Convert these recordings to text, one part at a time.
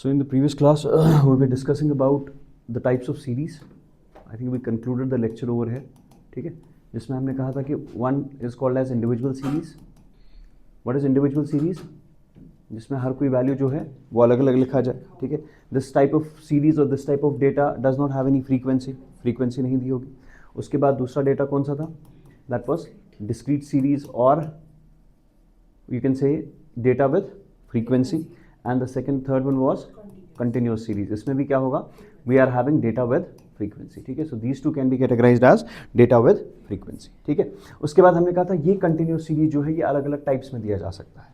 So in the previous class, we were discussing about the types of series. I think we concluded the lecture over here. ठीक है, जिसमें हमने कहा था कि one is called as individual series. What is individual series? जिसमें हर कोई value जो है वो अलग अलग लिखा जाए. ठीक है, this type of series or this type of data does not have any frequency. Frequency नहीं दी होगी. उसके बाद दूसरा डेटा कौन सा था? That was discrete series, or you can say data with frequency. And the third one was continuous series. इसमें भी क्या होगा? We are having data with frequency. ठीक है, so these two can be categorized as data with frequency. ठीक है, उसके बाद हमने कहा था ये continuous series जो है ये अलग अलग टाइप्स में दिया जा सकता है,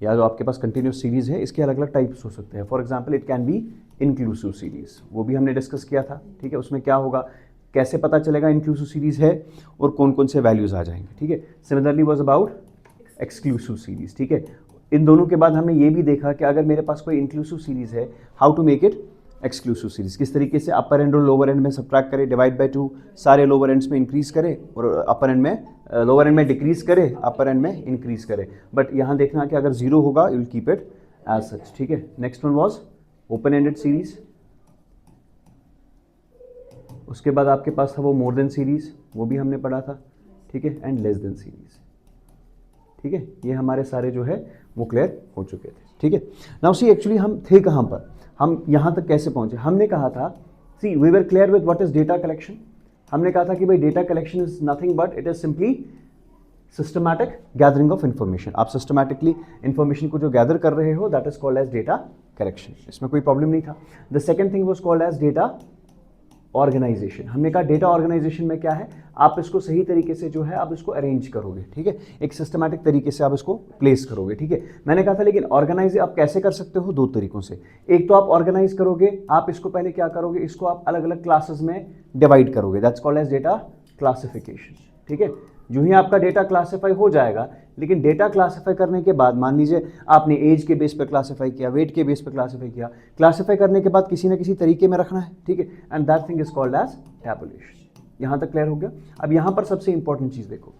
या जो आपके पास continuous series है इसके अलग अलग टाइप्स हो सकते हैं. For example it can be inclusive series, वो भी हमने डिस्कस किया था. ठीक है, उसमें क्या होगा, कैसे पता चलेगा इंक्लूसिव सीरीज है और कौन कौन से वैल्यूज आ जाएंगे. ठीक है, similarly was about exclusive series. ठीक है, इन दोनों के बाद हमने ये भी देखा कि अगर मेरे पास कोई इंक्लूसिव सीरीज है, how to make it exclusive series. किस तरीके से अपर एंड और लोअर एंड में सब्ट्रैक्ट करे, डिवाइड बाय 2, सारे लोअर एंड्स में इंक्रीज करे और अपर एंड में लोअर एंड में डिक्रीज करे, अपर एंड में इंक्रीज करे. बट यहाँ देखना कि अगर जीरो होगा you will keep it as such. ठीक है, next one was open ended series. उसके बाद आपके पास था वो मोर देन सीरीज, वो भी हमने पढ़ा था. ठीक है, एंड लेस देन सीरीज. ठीक है, ये हमारे सारे जो है वो क्लियर हो चुके थे. ठीक है, नाउ सी एक्चुअली हम थे कहाँ पर, हम यहाँ तक कैसे पहुँचे. हमने कहा था see we were clear with what is data collection. हमने कहा था कि भाई data collection is nothing but it is simply systematic gathering of information. आप सिस्टमैटिकली इन्फॉर्मेशन को जो गैदर कर रहे हो that is called as data collection. इसमें कोई प्रॉब्लम नहीं था. The second thing was called as data organization. हमने कहा डेटा ऑर्गेनाइजेशन में क्या है, आप इसको सही तरीके से जो है आप इसको अरेंज करोगे. ठीक है, एक सिस्टमैटिक तरीके से आप इसको प्लेस करोगे. ठीक है, मैंने कहा था लेकिन ऑर्गेनाइज आप कैसे कर सकते हो, दो तरीकों से. एक तो आप ऑर्गेनाइज करोगे, आप इसको पहले क्या करोगे, इसको आप अलग अलग क्लासेस में डिवाइड करोगे. That's called as data classification. ठीक है, जो ही आपका डेटा क्लासीफाई हो जाएगा, लेकिन डेटा क्लासीफाई करने के बाद मान लीजिए आपने एज के बेस पर क्लासीफाई किया, वेट के बेस पर क्लासीफाई किया, क्लासीफाई करने के बाद किसी ना किसी तरीके में रखना है. ठीक है, and that thing is called as tabulation. यहाँ तक क्लियर हो गया. अब यहाँ पर सबसे इंपॉर्टेंट चीज़ देखो,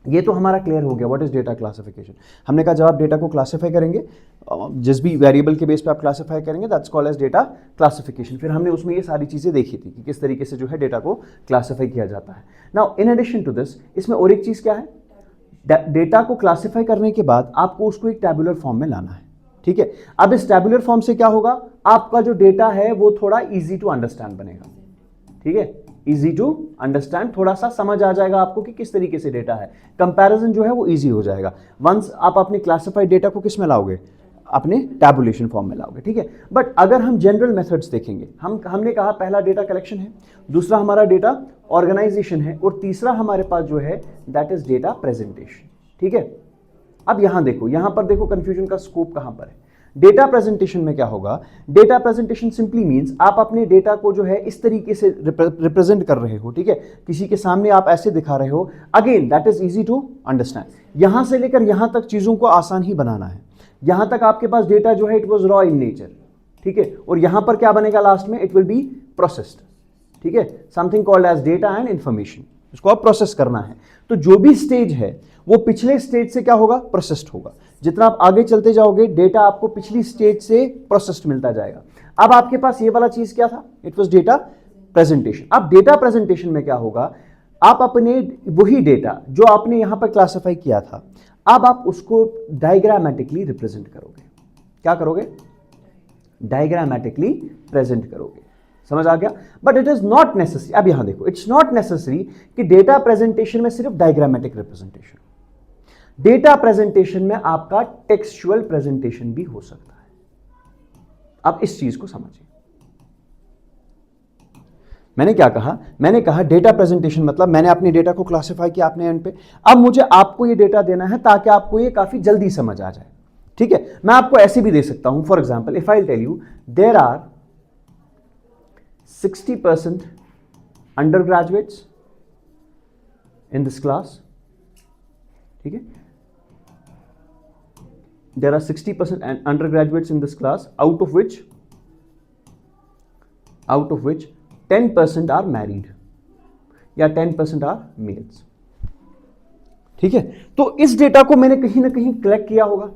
ये तो हमारा क्लियर हो गया व्हाट इज डेटा क्लासिफिकेशन. हमने कहा जब आप डेटा को क्लासीफाई करेंगे, जिस भी वेरिएबल के बेस पे आप क्लासीफाई करेंगे that's called as data classification. फिर हमने उसमें ये सारी चीज़ें देखी थी कि किस तरीके से जो है डेटा को क्लासीफाई किया जाता है. Now in addition to this, इसमें और एक चीज़ क्या है, डेटा को क्लासीफाई करने के बाद आपको उसको एक टैबुलर फॉर्म में लाना है. ठीक है, अब इस टैबुलर फॉर्म से क्या होगा, आपका जो डेटा है वो थोड़ा ईजी टू अंडरस्टैंड बनेगा. ठीक है, इजी टू अंडरस्टैंड, थोड़ा सा समझ आ जाएगा आपको कि किस तरीके से डेटा है. कंपैरिजन जो है वो इजी हो जाएगा वंस आप अपने क्लासिफाइड डेटा को किस में लाओगे, अपने टैबुलेशन फॉर्म में लाओगे. ठीक है, बट अगर हम जनरल मेथड्स देखेंगे, हमने कहा पहला डेटा कलेक्शन है, दूसरा हमारा डेटा ऑर्गेनाइजेशन है, और तीसरा हमारे पास जो है दैट इज डेटा प्रेजेंटेशन. ठीक है, अब यहां देखो, यहां पर देखो कंफ्यूजन का स्कोप कहां पर है. डेटा प्रेजेंटेशन में क्या होगा, डेटा प्रेजेंटेशन सिंपली मींस आप अपने डेटा को जो है इस तरीके से रिप्रेजेंट कर रहे हो. ठीक है, किसी के सामने आप ऐसे दिखा रहे हो. Again that is easy to understand. यहां से लेकर यहां तक चीजों को आसान ही बनाना है. यहां तक आपके पास डेटा जो है it was raw in nature. ठीक है, और यहां पर क्या बनेगा लास्ट में, इट विल बी प्रोसेस्ड. ठीक है, something called as data and information. इसको आप प्रोसेस करना है. तो जो भी स्टेज है वो पिछले स्टेज से क्या होगा, प्रोसेस्ड होगा. जितना आप आगे चलते जाओगे डेटा आपको पिछली स्टेज से प्रोसेस्ड मिलता जाएगा. अब आपके पास ये वाला चीज क्या था, इट वाज डेटा प्रेजेंटेशन. अब डेटा प्रेजेंटेशन में क्या होगा, आप अपने वही डेटा जो आपने यहां पर क्लासिफाई किया था, अब आप उसको डायग्रामेटिकली रिप्रेजेंट करोगे. क्या करोगे, डायग्रामेटिकली प्रेजेंट करोगे. समझ आ गया. But it is not necessary. अब यहां देखो, इट्स नॉट नेसेसरी कि डेटा प्रेजेंटेशन में सिर्फ डायग्रामेटिक रिप्रेजेंटेशन. डेटा प्रेजेंटेशन में आपका टेक्सचुअल प्रेजेंटेशन भी हो सकता है. अब इस चीज को समझिए. मैंने क्या कहा, मैंने कहा डेटा प्रेजेंटेशन मतलब मैंने अपने डेटा को क्लासिफाई किया अपने एंड पे. अब मुझे आपको ये डेटा देना है ताकि आपको ये काफी जल्दी समझ आ जाए. ठीक है, मैं आपको ऐसे भी दे सकता हूं. For example if I tell you there are 60% undergraduates in this class. ठीक है, there are 60% undergraduates in this class, out of which 10% are married या 10% are males. ठीक है, तो इस डेटा को मैंने कहीं ना कहीं कलेक्ट किया होगा.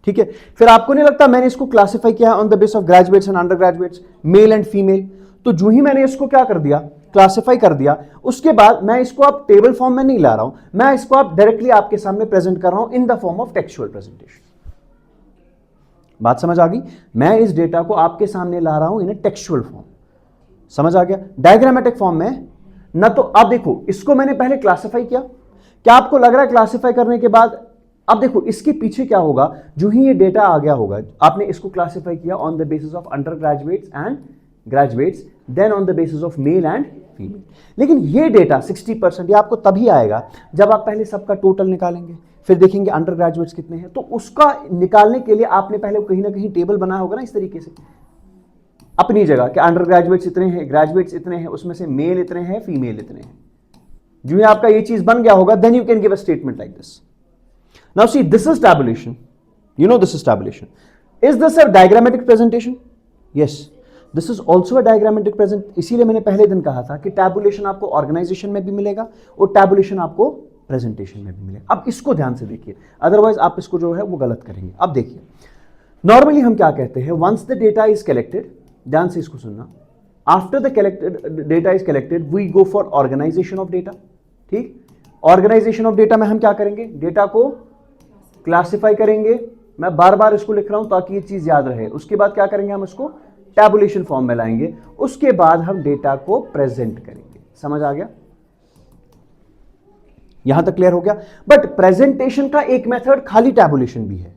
ठीक है। फिर आपको नहीं लगता मैंने इसको क्लासिफाई किया on the base of graduates and under graduates, mail and female, तो जो ही मैंने इसको क्या कर दिया, क्लासिफाई कर दिया, उसके बाद मैं इसको आप टेबल फॉर्म में नहीं ला रहा हूं, मैं इसको आप डायरेक्टली आपके सामने प्रेजेंट कर रहा हूं इन the form of textual presentation. बात समझ आ गई? मैं इस डेटा को आपके सामने ला रहा हूं इन ए टेक्सचुअल फॉर्म। समझ आ गया? डायग्रामेटिक फॉर्म में ना, तो अब देखो इसको मैंने पहले क्लासिफाई किया, क्या आपको लग रहा है क्लासिफाई करने के बाद, अब देखो इसके पीछे क्या होगा, जो ही ये डेटा आ गया होगा, आपने इसको क्लासिफाई किया on the basis of undergraduates and graduates, then on the basis of male and female. लेकिन ये डेटा 60% ये आपको तभी आएगा जब आप पहले सबका टोटल निकालेंगे, फिर देखेंगे अंडर ग्रेजुएट्स कितने हैं, तो उसका निकालने के लिए आपने पहले कहीं ना कहीं टेबल बनाया होगा ना इस तरीके से अपनी जगह कि अंडर ग्रेजुएट्स इतने हैं, ग्रेजुएट्स इतने हैं, उसमें से मेल इतने हैं, फीमेल इतने हैं। जो ही आपका ये चीज बन गया होगा, then you can give a statement like this. Now see, this is tabulation, you know this is tabulation. Is this a diagrammatic presentation? Yes, this is also a diagrammatic present. इसीलिए मैंने पहले दिन कहा था कि टैबुलेशन आपको organisation में भी मिलेगा और टैबुलेशन आपको प्रेजेंटेशन में भी मिलेगा। अब इसको ध्यान से देखिए, अदरवाइज आप इसको जो है वो गलत करेंगे। अब देखिए, नॉर्मली हम क्या कहते हैं, once the data is collected, ध्यान से इसको सुनना, after the collected data is collected we go for organization of data. ठीक, ऑर्गेनाइजेशन ऑफ डेटा में हम क्या करेंगे, डेटा को क्लासिफाई करेंगे। मैं बार बार इसको लिख रहा हूं ताकि ये चीज याद रहे। उसके बाद क्या करेंगे, हम इसको टैबुलेशन फॉर्म में लाएंगे, उसके बाद हम डेटा को प्रेजेंट करेंगे। समझ आ गया? यहां तक क्लियर हो गया? बट प्रेजेंटेशन का एक मेथड खाली टैबुलेशन भी है।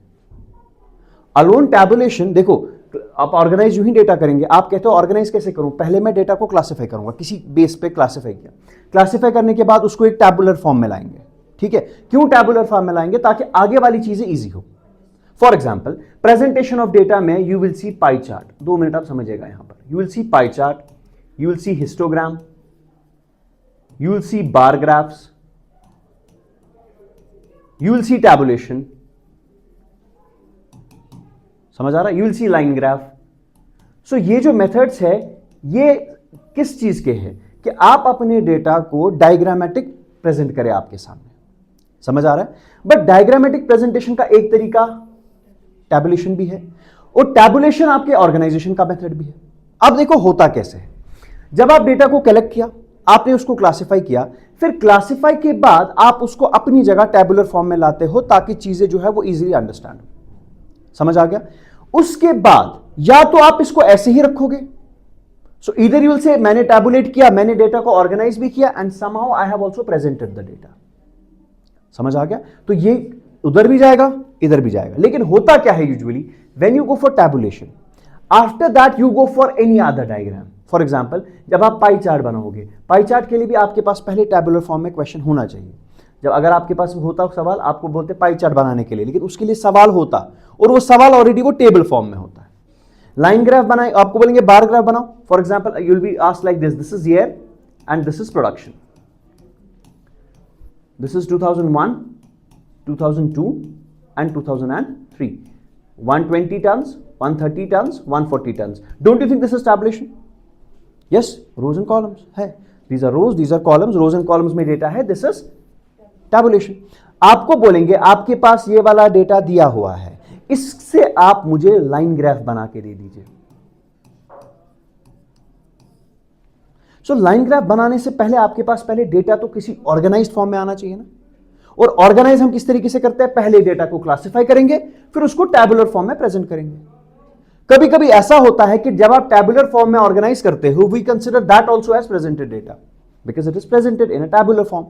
अलोन टैबुलेशन, देखो आप ऑर्गेनाइज यूं ही डेटा करेंगे, आप कहते हो ऑर्गेनाइज कैसे करूं, पहले मैं डेटा को क्लासिफाई करूंगा, किसी बेस पे क्लासिफाई किया, क्लासिफाई करने के बाद उसको एक टैबुलर फॉर्म में लाएंगे। ठीक है, क्यों टैबुलर फॉर्म में लाएंगे? ताकि आगे वाली चीजें इजी हो। For example, presentation of data में you will see pie chart, 2 minute आप समझिएगा यहां पर, you will see pie chart, you will see histogram, you will see bar graphs, you will see tabulation. समझ आ रहा है? You will see line graph. So ये जो मेथड्स है ये किस चीज के हैं कि आप अपने डेटा को डायग्रामेटिक प्रेजेंट करें आपके सामने। समझ आ रहा है? बट डायग्रामेटिक प्रेजेंटेशन का एक तरीका टैबुलेशन भी है और टैबुलेशन आपके ऑर्गेनाइजेशन का मेथड भी है। अब देखो होता कैसे है, जब आप डेटा को कलेक्ट किया, आपने उसको क्लासिफाई किया, फिर क्लासिफाई के बाद आप उसको अपनी जगह टैबुलर फॉर्म में लाते हो ताकि चीजें जो है वो इजीली अंडरस्टैंड हो। समझ आ गया? उसके बाद या तो आप इसको ऐसे ही रखोगे, सो ईदर यू विल से मैंने टैबुलेट किया, मैंने डेटा को ऑर्गेनाइज भी किया and somehow I have also presented the data. समझ आ गया? तो ये उधर भी जाएगा, इधर भी जाएगा। लेकिन होता क्या है usually, when you go for tabulation, after that you go for any other diagram. For example, जब आप पाई चार्ट बनाओगे, पाई चार्ट के लिए भी आपके पास पहले टैबुलर फॉर्म में क्वेश्चन होना चाहिए। जब अगर आपके पास होता सवाल, आपको बोलते पाई चार्ट बनाने के लिए, लेकिन उसके लिए सवाल होता और वो सवाल ऑलरेडी वो टेबल फॉर्म में होता है। लाइन ग्राफ बनाए, आपको बोलेंगे बार ग्राफ बनाओ। For example, you will be asked like this, this is year and this is production, this is 2001, 2002 and 2003, 120 tons, 130 tons, 140 tons. Don't you think this is tabulation? Yes, rows and columns है, these are rows, these are columns, rows and columns में data है, this is tabulation. आपको बोलेंगे आपके पास ये वाला data दिया हुआ है, इससे आप मुझे लाइन ग्राफ बना के दे दीजिए। सो लाइन ग्राफ बनाने से पहले आपके पास पहले डेटा तो किसी ऑर्गेनाइज्ड फॉर्म में आना चाहिए ना। और ऑर्गेनाइज हम किस तरीके से करते हैं, पहले डेटा को क्लासिफाई करेंगे, फिर उसको टैबुलर फॉर्म में प्रेजेंट करेंगे। कभी कभी ऐसा होता है कि जब आप टैबुलर फॉर्म में ऑर्गेनाइज करते हो, we consider that also as presented data because it is presented in a tabular form.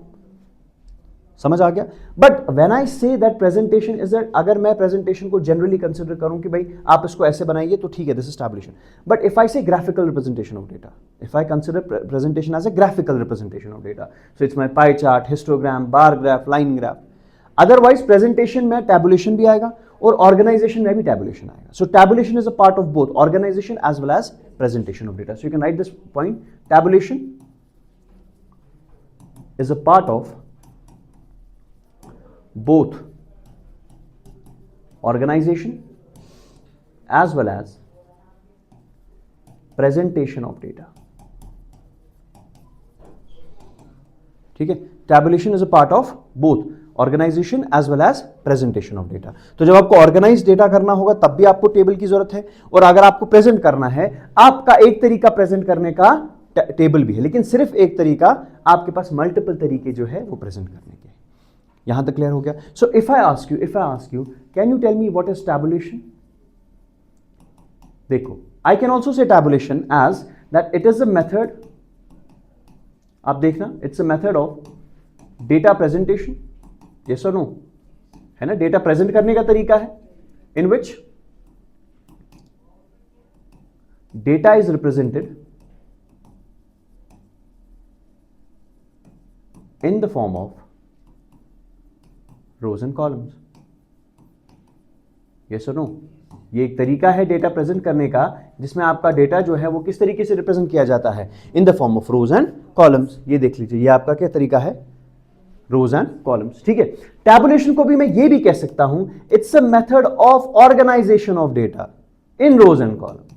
समझ आ गया? But when I say that presentation is that, अगर मैं प्रेजेंटेशन को जनरली कंसीडर करूं कि भाई आप इसको ऐसे बनाइए तो ठीक है, this is tabulation. But if I say graphical representation of data, if I consider presentation as a graphical representation of data, so it's my pie chart, histogram, bar graph, line graph. Otherwise presentation में tabulation भी आएगा और organization में भी tabulation आएगा. So tabulation is a part of both organization as well as presentation of data. So you can write this point: tabulation is a part of both organization as well as presentation of data. ठीक है, tabulation is a part of both organization as well as presentation of data. तो जब आपको organise data करना होगा तब भी आपको टेबल की जरूरत है, और अगर आपको प्रेजेंट करना है, आपका एक तरीका प्रेजेंट करने का टेबल भी है, लेकिन सिर्फ एक तरीका, आपके पास मल्टीपल तरीके जो है वो प्रेजेंट करने के। यहां तक क्लियर हो गया? So if I ask you can you tell me what is tabulation? देखो, I can also say tabulation as that it is a method, आप देखना, it's a method of data presentation, yes और no, है ना? Data present करने का तरीका है in which data is represented in the form of rows and columns. Yes or no? ये एक तरीका है डेटा प्रेजेंट करने का जिसमें आपका डेटा जो है वो किस तरीके से रिप्रेजेंट किया जाता है, इन the form of rows and columns. ये देख लीजिए, ये आपका क्या तरीका है, रोज एंड कॉलम्स, ठीक है। टैबुलेशन को भी मैं ये भी कह सकता हूं, it's a method of organization of data in rows and columns,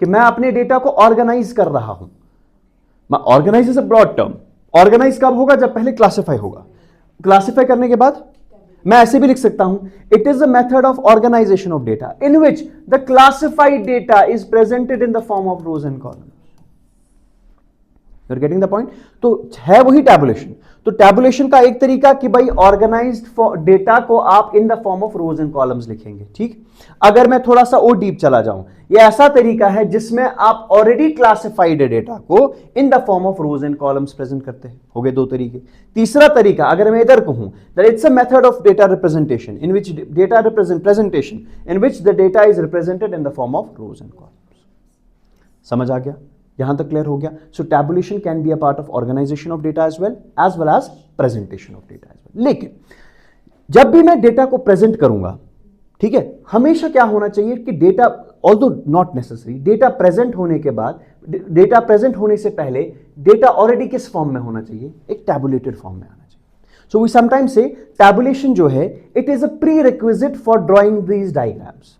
कि मैं अपने डेटा को ऑर्गेनाइज कर रहा हूं। Organize is a broad term. Organize कब होगा? जब पहले क्लासिफाई होगा। क्लासिफाई करने के बाद मैं ऐसे भी लिख सकता हूं, it is a method of organization of data in which the classified data is presented in the form of rows and columns. You are getting the point? तो है वही टैबुलेशन। तो टैबुलेशन का एक तरीका कि भाई ऑर्गेनाइज्ड डेटा को आप in the form of rows and columns लिखेंगे, ठीक। अगर मैं थोड़ा सा और डीप चला जाऊं, ये ऐसा तरीका है जिसमें आप ऑलरेडी क्लासिफाइड डेटा को इन the form of rows and columns present करते हैं। हो गए दो तरीके। तीसरा तरीका, अगर मैं इधर कहूं that it's a method of data representation in which data presentation in which the data is represented in the form of rows and columns. समझ आ गया? यहां तक क्लियर हो गया? So tabulation can be a part of organization of data as well as presentation of data as well. लेकिन जब भी मैं डेटा को प्रेजेंट करूंगा, ठीक है, हमेशा क्या होना चाहिए कि data, although not necessary, data present होने के बाद, डेटा प्रेजेंट होने से पहले डेटा ऑलरेडी किस फॉर्म में होना चाहिए? एक टैबुलेटेड फॉर्म में आना चाहिए। सो वी समटाइम्स से टैबुलेशन जो है it is a prerequisite for drawing these diagrams.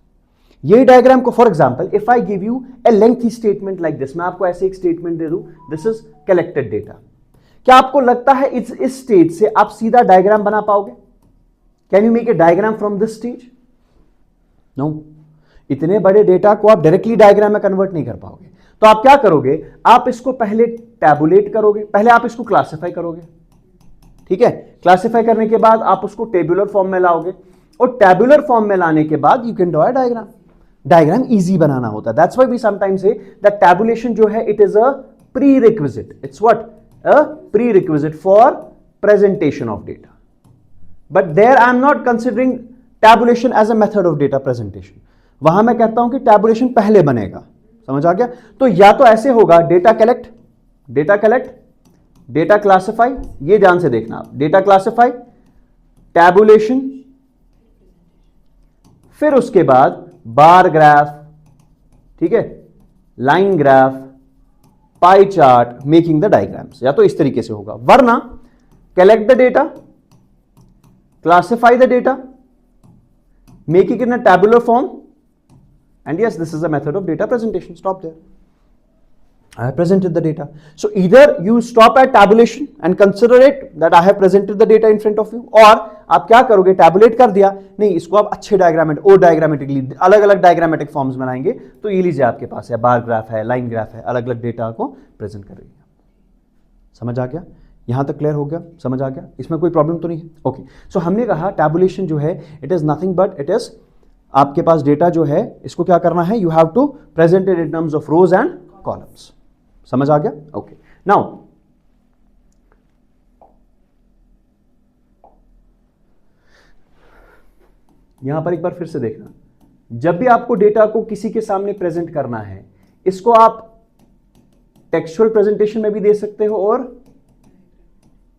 ये डायग्राम को, for example, if I give you A lengthy statement like this, मैं आपको ऐसे एक स्टेटमेंट दे दूं, दिस इज कलेक्टेड डेटा, क्या आपको लगता है इस स्टेज से आप सीधा डायग्राम बना पाओगे? Can you make a diagram from this stage? No. इतने बड़े डेटा को आप डायरेक्टली डायग्राम में कन्वर्ट नहीं कर पाओगे। तो आप क्या करोगे? आप इसको पहले टैबुलेट करोगे, पहले आप इसको क्लासिफाई करोगे, ठीक है। क्लासिफाई करने के बाद आप उसको टेबुलर फॉर्म में लाओगे, और टेबुलर फॉर्म में लाने के बाद you can draw a diagram. Diagram easy बनाना होता है। That's why we sometimes say that tabulation जो है it is a prerequisite, it's what, a prerequisite for presentation of data. But there I am not considering tabulation as a method of data presentation. वहां मैं कहता हूं कि tabulation पहले बनेगा। समझ आ गया? तो या तो ऐसे होगा, डेटा कलेक्ट, डेटा क्लासिफाई, ये ध्यान से देखना आप, डेटा क्लासिफाई, टैबुलेशन, फिर उसके बाद बार ग्राफ, ठीक है, line graph, pie chart, making the diagrams. या तो इस तरीके से होगा, वरना collect the data, classify the data, make it in a tabular form, and yes, this is a method of data presentation. Stop there. I have presented the data. So either you stop at tabulation and consider it that I have presented the data in front of you, or आप क्या करोगे? tabulate कर दिया, नहीं, इसको आप अच्छे diagrammatic और डायग्रामेटिकली अलग अलग डायग्रामेटिक फॉर्म्स बनाएंगे, तो ये लीजिए आपके पास है बार ग्राफ है, लाइन ग्राफ है, अलग अलग डेटा को प्रेजेंट कर रही है। समझ आ गया? यहां तक क्लियर हो गया? समझ आ गया? इसमें कोई प्रॉब्लम तो नहीं है? ओके। सो हमने कहा टैबुलेशन जो है it is nothing but it is, आपके पास डेटा जो है इसको क्या करना है? You have to present it in terms of rows and columns. समझ आ गया? ओके। नाउ यहां पर एक बार फिर से देखना, जब भी आपको डेटा को किसी के सामने प्रेजेंट करना है, इसको आप टेक्सचुअल प्रेजेंटेशन में भी दे सकते हो और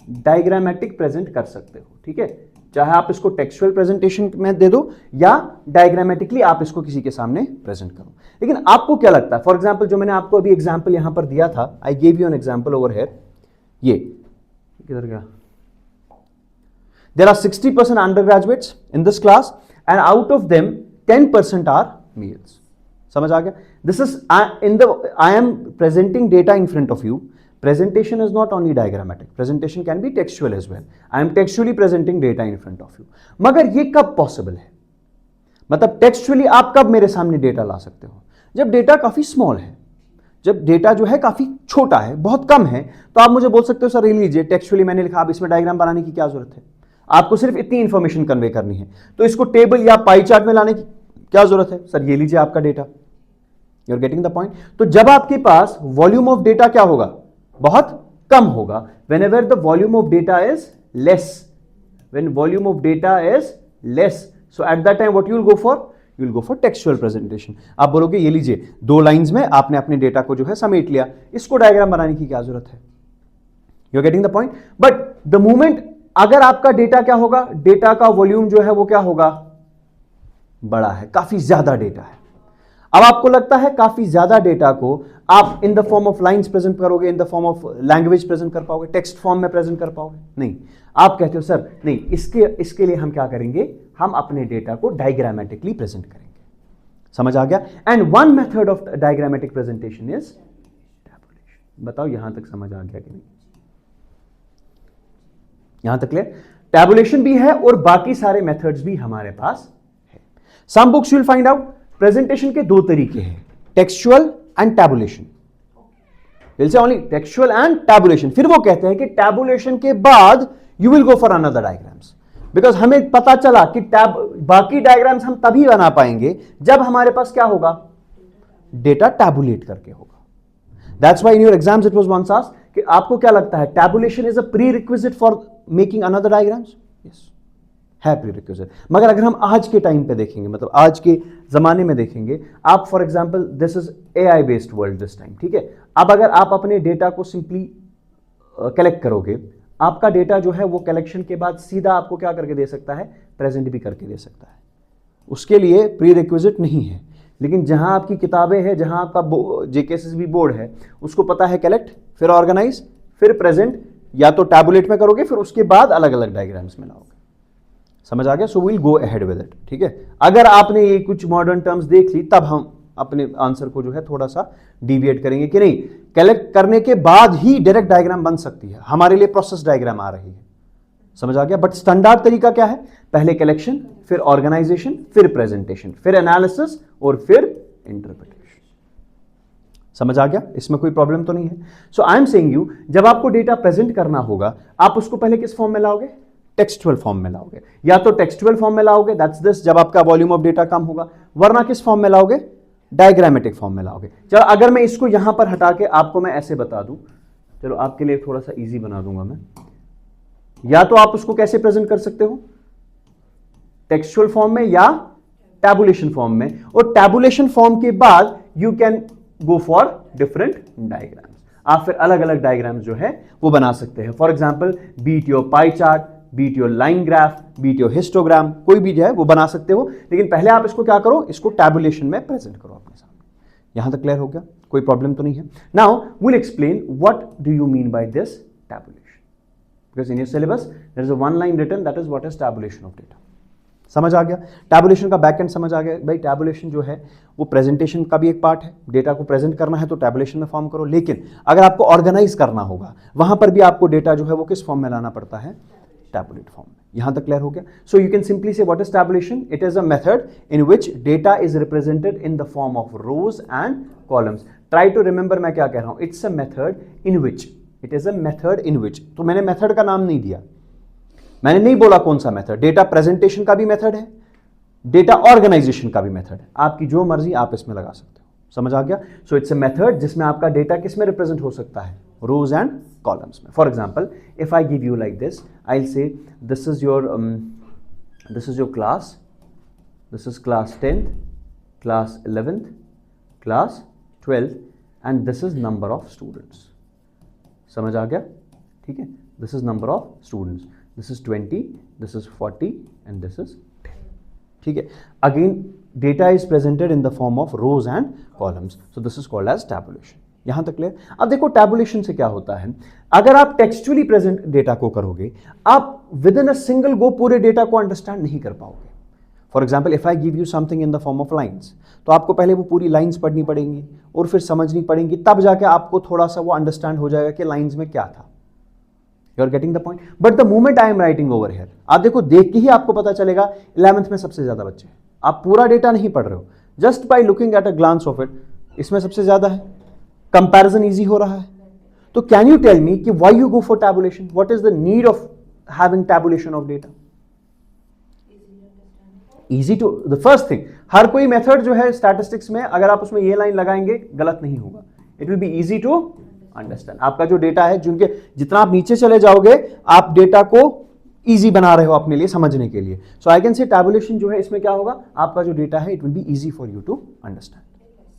डायग्रामेटिक प्रेजेंट कर सकते हो, ठीक है। चाहे आप इसको टेक्सचुअल प्रेजेंटेशन में दे दो या डायग्रामेटिकली आप इसको किसी के सामने प्रेजेंट करो। लेकिन आपको क्या लगता है? फॉर एग्जांपल, जो मैंने आपको अभी एग्जांपल यहां पर दिया था, I give you an example over here, ये किधर गया? There are 60% undergraduates in this class and out of them 10% are males. समझ आ गया? This is in the, I am presenting data in front of you, Presentation is not only diagrammatic. Presentation can be textual as well. I am textually presenting data in front of you. मगर ये कब possible है? मतलब textually आप कब मेरे सामने data ला सकते हो? जब डेटा काफी स्मॉल है, जब डेटा जो है काफी छोटा है, बहुत कम है, तो आप मुझे बोल सकते हो सर ये लीजिए टेक्सचुअली मैंने लिखा, आप इसमें डायग्राम बनाने की क्या जरूरत है? आपको सिर्फ इतनी इंफॉर्मेशन कन्वे करनी है, तो इसको टेबल या पाई चार्ट में लाने की क्या जरूरत है? सर ये लीजिए आपका data. You are getting the point? तो जब आपके पास वॉल्यूम ऑफ डेटा क्या होगा? बहुत कम होगा। whenever the volume of data is less, when volume of data is less, so at that time what you will go for? You will go for textual presentation. आप बोलोगे ये लीजिए 2 lines में आपने अपने डेटा को जो है समेट लिया, इसको डायग्राम बनाने की क्या जरूरत है? You are getting the point? But the moment अगर आपका डेटा क्या होगा, डेटा का वॉल्यूम जो है वो क्या होगा? बड़ा है, काफी ज्यादा डेटा है। अब आपको लगता है काफी ज्यादा डेटा को आप in the form of lines present करोगे, in the form of language present कर पाओगे, टेक्स्ट फॉर्म में प्रेजेंट कर पाओगे? नहीं। आप कहते हो सर नहीं, इसके लिए हम क्या करेंगे? हम अपने डेटा को डायग्रामेटिकली प्रेजेंट करेंगे। समझ आ गया? And one method of diagrammatic presentation is tabulation. बताओ यहां तक समझ आ गया कि नहीं? यहां तक क्लियर? टैबुलेशन भी है और बाकी सारे मेथड्स भी हमारे पास है। Some books you will find out presentation के 2 तरीके हैं, textual and tabulation. Will say only textual and tabulation. फिर वो कहते हैं कि टैबुलेशन के बाद you will go for another diagrams, because हमें पता चला कि बाकी डायग्राम्स हम तभी बना पाएंगे जब हमारे पास क्या होगा? डेटा टैबुलेट करके होगा। That's why in your exams it was once asked कि आपको क्या लगता है tabulation is a prerequisite for making another diagrams? Yes, है प्री रिक्विजिट। मगर अगर हम आज के टाइम पे देखेंगे, मतलब आज के जमाने में देखेंगे, आप for example this is AI based world this time, ठीक है? अब अगर आप अपने डेटा को सिंपली कलेक्ट करोगे, आपका डेटा जो है वो कलेक्शन के बाद सीधा आपको क्या करके दे सकता है? प्रेजेंट भी करके दे सकता है। उसके लिए प्री रिक्विजिट नहीं है। लेकिन जहां आपकी किताबें हैं, जहां आपका जेकेएसएसबी बोर्ड है, उसको पता है कलेक्ट, फिर ऑर्गेनाइज, फिर प्रेजेंट, या तो टैबुलेट में करोगे, फिर उसके बाद अलग अलग डायग्राम्स में लाओगे। समझ आ गया? So will go ahead with it, ठीक है? अगर आपने ये कुछ मॉडर्न टर्म्स देख ली, तब हम अपने आंसर को जो है थोड़ा सा डिविएट करेंगे कि नहीं, कलेक्ट करने के बाद ही डायरेक्ट डायग्राम बन सकती है, हमारे लिए प्रोसेस डायग्राम आ रही है। समझ आ गया? बट स्टैंडर्ड तरीका क्या है? पहले कलेक्शन, फिर ऑर्गेनाइजेशन, फिर प्रेजेंटेशन, फिर एनालिसिस और फिर इंटरप्रिटेशन। समझ आ गया? इसमें कोई प्रॉब्लम तो नहीं है? So I am saying you, जब आपको डेटा प्रेजेंट करना होगा, आप उसको पहले किस फॉर्म में लाओगे? टेक्सचुअल फॉर्म में लाओगे। या तो टेक्सचुअल फॉर्म में लाओगे, दैट्स दिस, जब आपका वॉल्यूम ऑफ डेटा कम होगा, वरना किस फॉर्म में लाओगे? डायग्रामेटिक फॉर्म में लाओगे। चलो अगर मैं इसको यहां पर हटा के आपको मैं ऐसे बता दूं, चलो आपके लिए थोड़ा सा इजी बना दूंगा मैं। या तो आप उसको कैसे प्रेजेंट कर सकते हो? टेक्सचुअल फॉर्म में या टैबुलेशन फॉर्म में, और टैबुलेशन फॉर्म के बाद you can go for different diagrams. आप फिर अलग अलग डायग्राम्स जो है वो बना सकते हैं। For example beat your pie chart, beat your line graph, beat your histogram, कोई भी जो है वो बना सकते हो। लेकिन पहले आप इसको क्या करो? इसको टैबुलेशन में प्रेजेंट करो अपने सामने। यहां तक क्लियर हो गया? कोई प्रॉब्लम तो नहीं है? Now will explain what do you mean by this tabulation, because in your syllabus there is a one line written, that is what is tabulation of data. समझ आ गया? टैबुलेशन का बैक एंड समझ आ गया? भाई टैबुलेशन जो है वो प्रेजेंटेशन का भी एक पार्ट है। डेटा को प्रेजेंट करना है तो टैबुलेशन में फॉर्म करो, लेकिन अगर आपको ऑर्गेनाइज करना होगा, वहां पर भी आपको डेटा जो है वो किस फॉर्म में लाना पड़ता है? टैबुलेट फॉर्म में। यहां तक क्लियर हो गया? So you can simply say what is tabulation? It is a method in which data is represented in the form of rows and columns. Try to remember मैं क्या कह रहा हूं। It's a method in which, it is a method in which. तो मैंने method का नाम नहीं दिया, मैंने नहीं बोला कौन सा मेथड। डेटा प्रेजेंटेशन का भी मेथड है, डेटा ऑर्गेनाइजेशन का भी मेथड है, आपकी जो मर्जी आप इसमें लगा सकते हो। समझ आ गया? सो इट्स अ मेथड जिसमें आपका डेटा किस में रिप्रेजेंट हो सकता है? रोज एंड कॉलम्स में। For example if I give you like this, I will say this is your class, this is class 10th, class 11th, class 12th, and this is number of students. समझ आ गया? ठीक है? This is number of students, this is 20, this is 40 and this is 10। ठीक है? Again data is presented in the form of rows and columns, so this is called as tabulation. यहां तक clear? अब देखो टैबुलेशन से क्या होता है, अगर आप टेक्सचुअली प्रेजेंट डेटा को करोगे, आप with in a single go पूरे डेटा को अंडरस्टैंड नहीं कर पाओगे। For example if I give you something in the form of lines, तो आपको पहले वो पूरी लाइन्स पढ़नी पड़ेंगी और फिर समझनी पड़ेंगी, तब जाके आपको थोड़ा सा वो अंडरस्टैंड हो जाएगा कि लाइन्स में क्या था। You are getting the point. But the moment I am writing over here, आप देखो देख के ही आपको पता चलेगा 11th में सबसे ज्यादा बच्चे हैं। आप पूरा डेटा नहीं पढ़ रहे हो, just by looking at a glance of it, इसमें सबसे ज्यादा है, कंपैरिजन इजी हो रहा है। तो कैन यू टेल मी कि why you go for tabulation, what is the need of having tabulation of data? Easy to, the first thing, हर कोई मेथड जो है स्टैटिस्टिक्स में अगर आप उसमें ये लाइन लगाएंगे गलत नहीं होगा, it will be easy to understand. आपका जो डेटा है, जिनके जितना आप नीचे चले जाओगे आप डेटा को इजी बना रहे हो अपने लिए समझने के लिए। सो आई कैन से टैबुलेशन जो है इसमें क्या होगा, आपका जो डेटा है it will be easy for you to understand.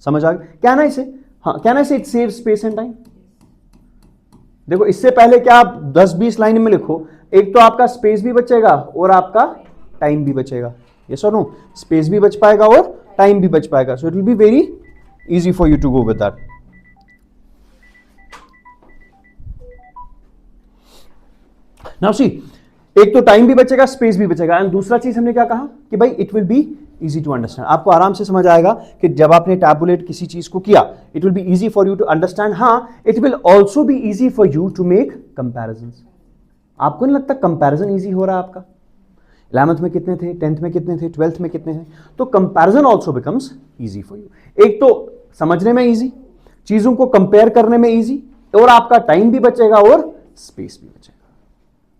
समझ आ गया? कैन आई से, हाँ कैन आई से it save space and time. देखो इससे पहले क्या आप 10-20 लाइन में लिखो, एक तो आपका स्पेस भी बचेगा और आपका टाइम भी बचेगा। यस और नो? स्पेस भी बच पाएगा और टाइम भी बच पाएगा। So it will be very easy for you to go with that. Now see, एक तो टाइम भी बचेगा, स्पेस भी बचेगा, एंड दूसरा चीज हमने क्या कहा कि भाई it will be easy to understand. आपको आराम से समझ आएगा कि जब आपने टैबुलेट किसी चीज को किया, it will be easy for you to understand. हाँ, it will also be easy for you to make comparisons. आपको नहीं लगता कंपैरिजन इजी हो रहा है आपका? 11th में कितने थे, 10th में कितने थे, 12th में कितने थे? तो comparison also becomes easy for you. एक तो समझने में इजी, चीजों को कंपेयर करने में इजी, और आपका टाइम भी बचेगा और स्पेस भी बचेगा।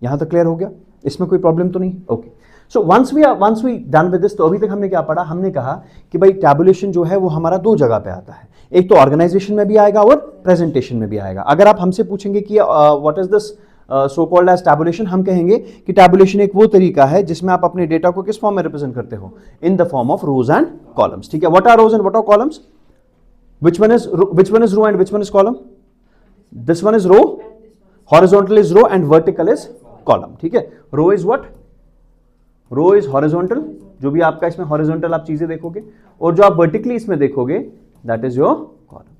यहां तक क्लियर हो गया? इसमें कोई प्रॉब्लम तो नहीं? Okay. So once we done with this, तो अभी तक हमने क्या पढ़ा? हमने कहा कि भाई टैबुलेशन जो है वो हमारा दो जगह पे आता है, एक तो ऑर्गेनाइजेशन में भी आएगा और प्रेजेंटेशन में भी आएगा। अगर आप हमसे पूछेंगे कि what is this so called as tabulation, हम कहेंगे कि टैबुलेशन एक वो तरीका है जिसमें आप अपने डेटा को किस फॉर्म में रिप्रेजेंट करते हो? In the form of rows and columns. ठीक है? What are rows and what are columns? which one is row and which one is column? This one is row, horizontal is row and vertical is column. ठीक है? row is what? row is horizontal, जो भी आपका इसमें horizontal आप चीजें देखोगे, और जो आप vertically इसमें देखोगे that is your column.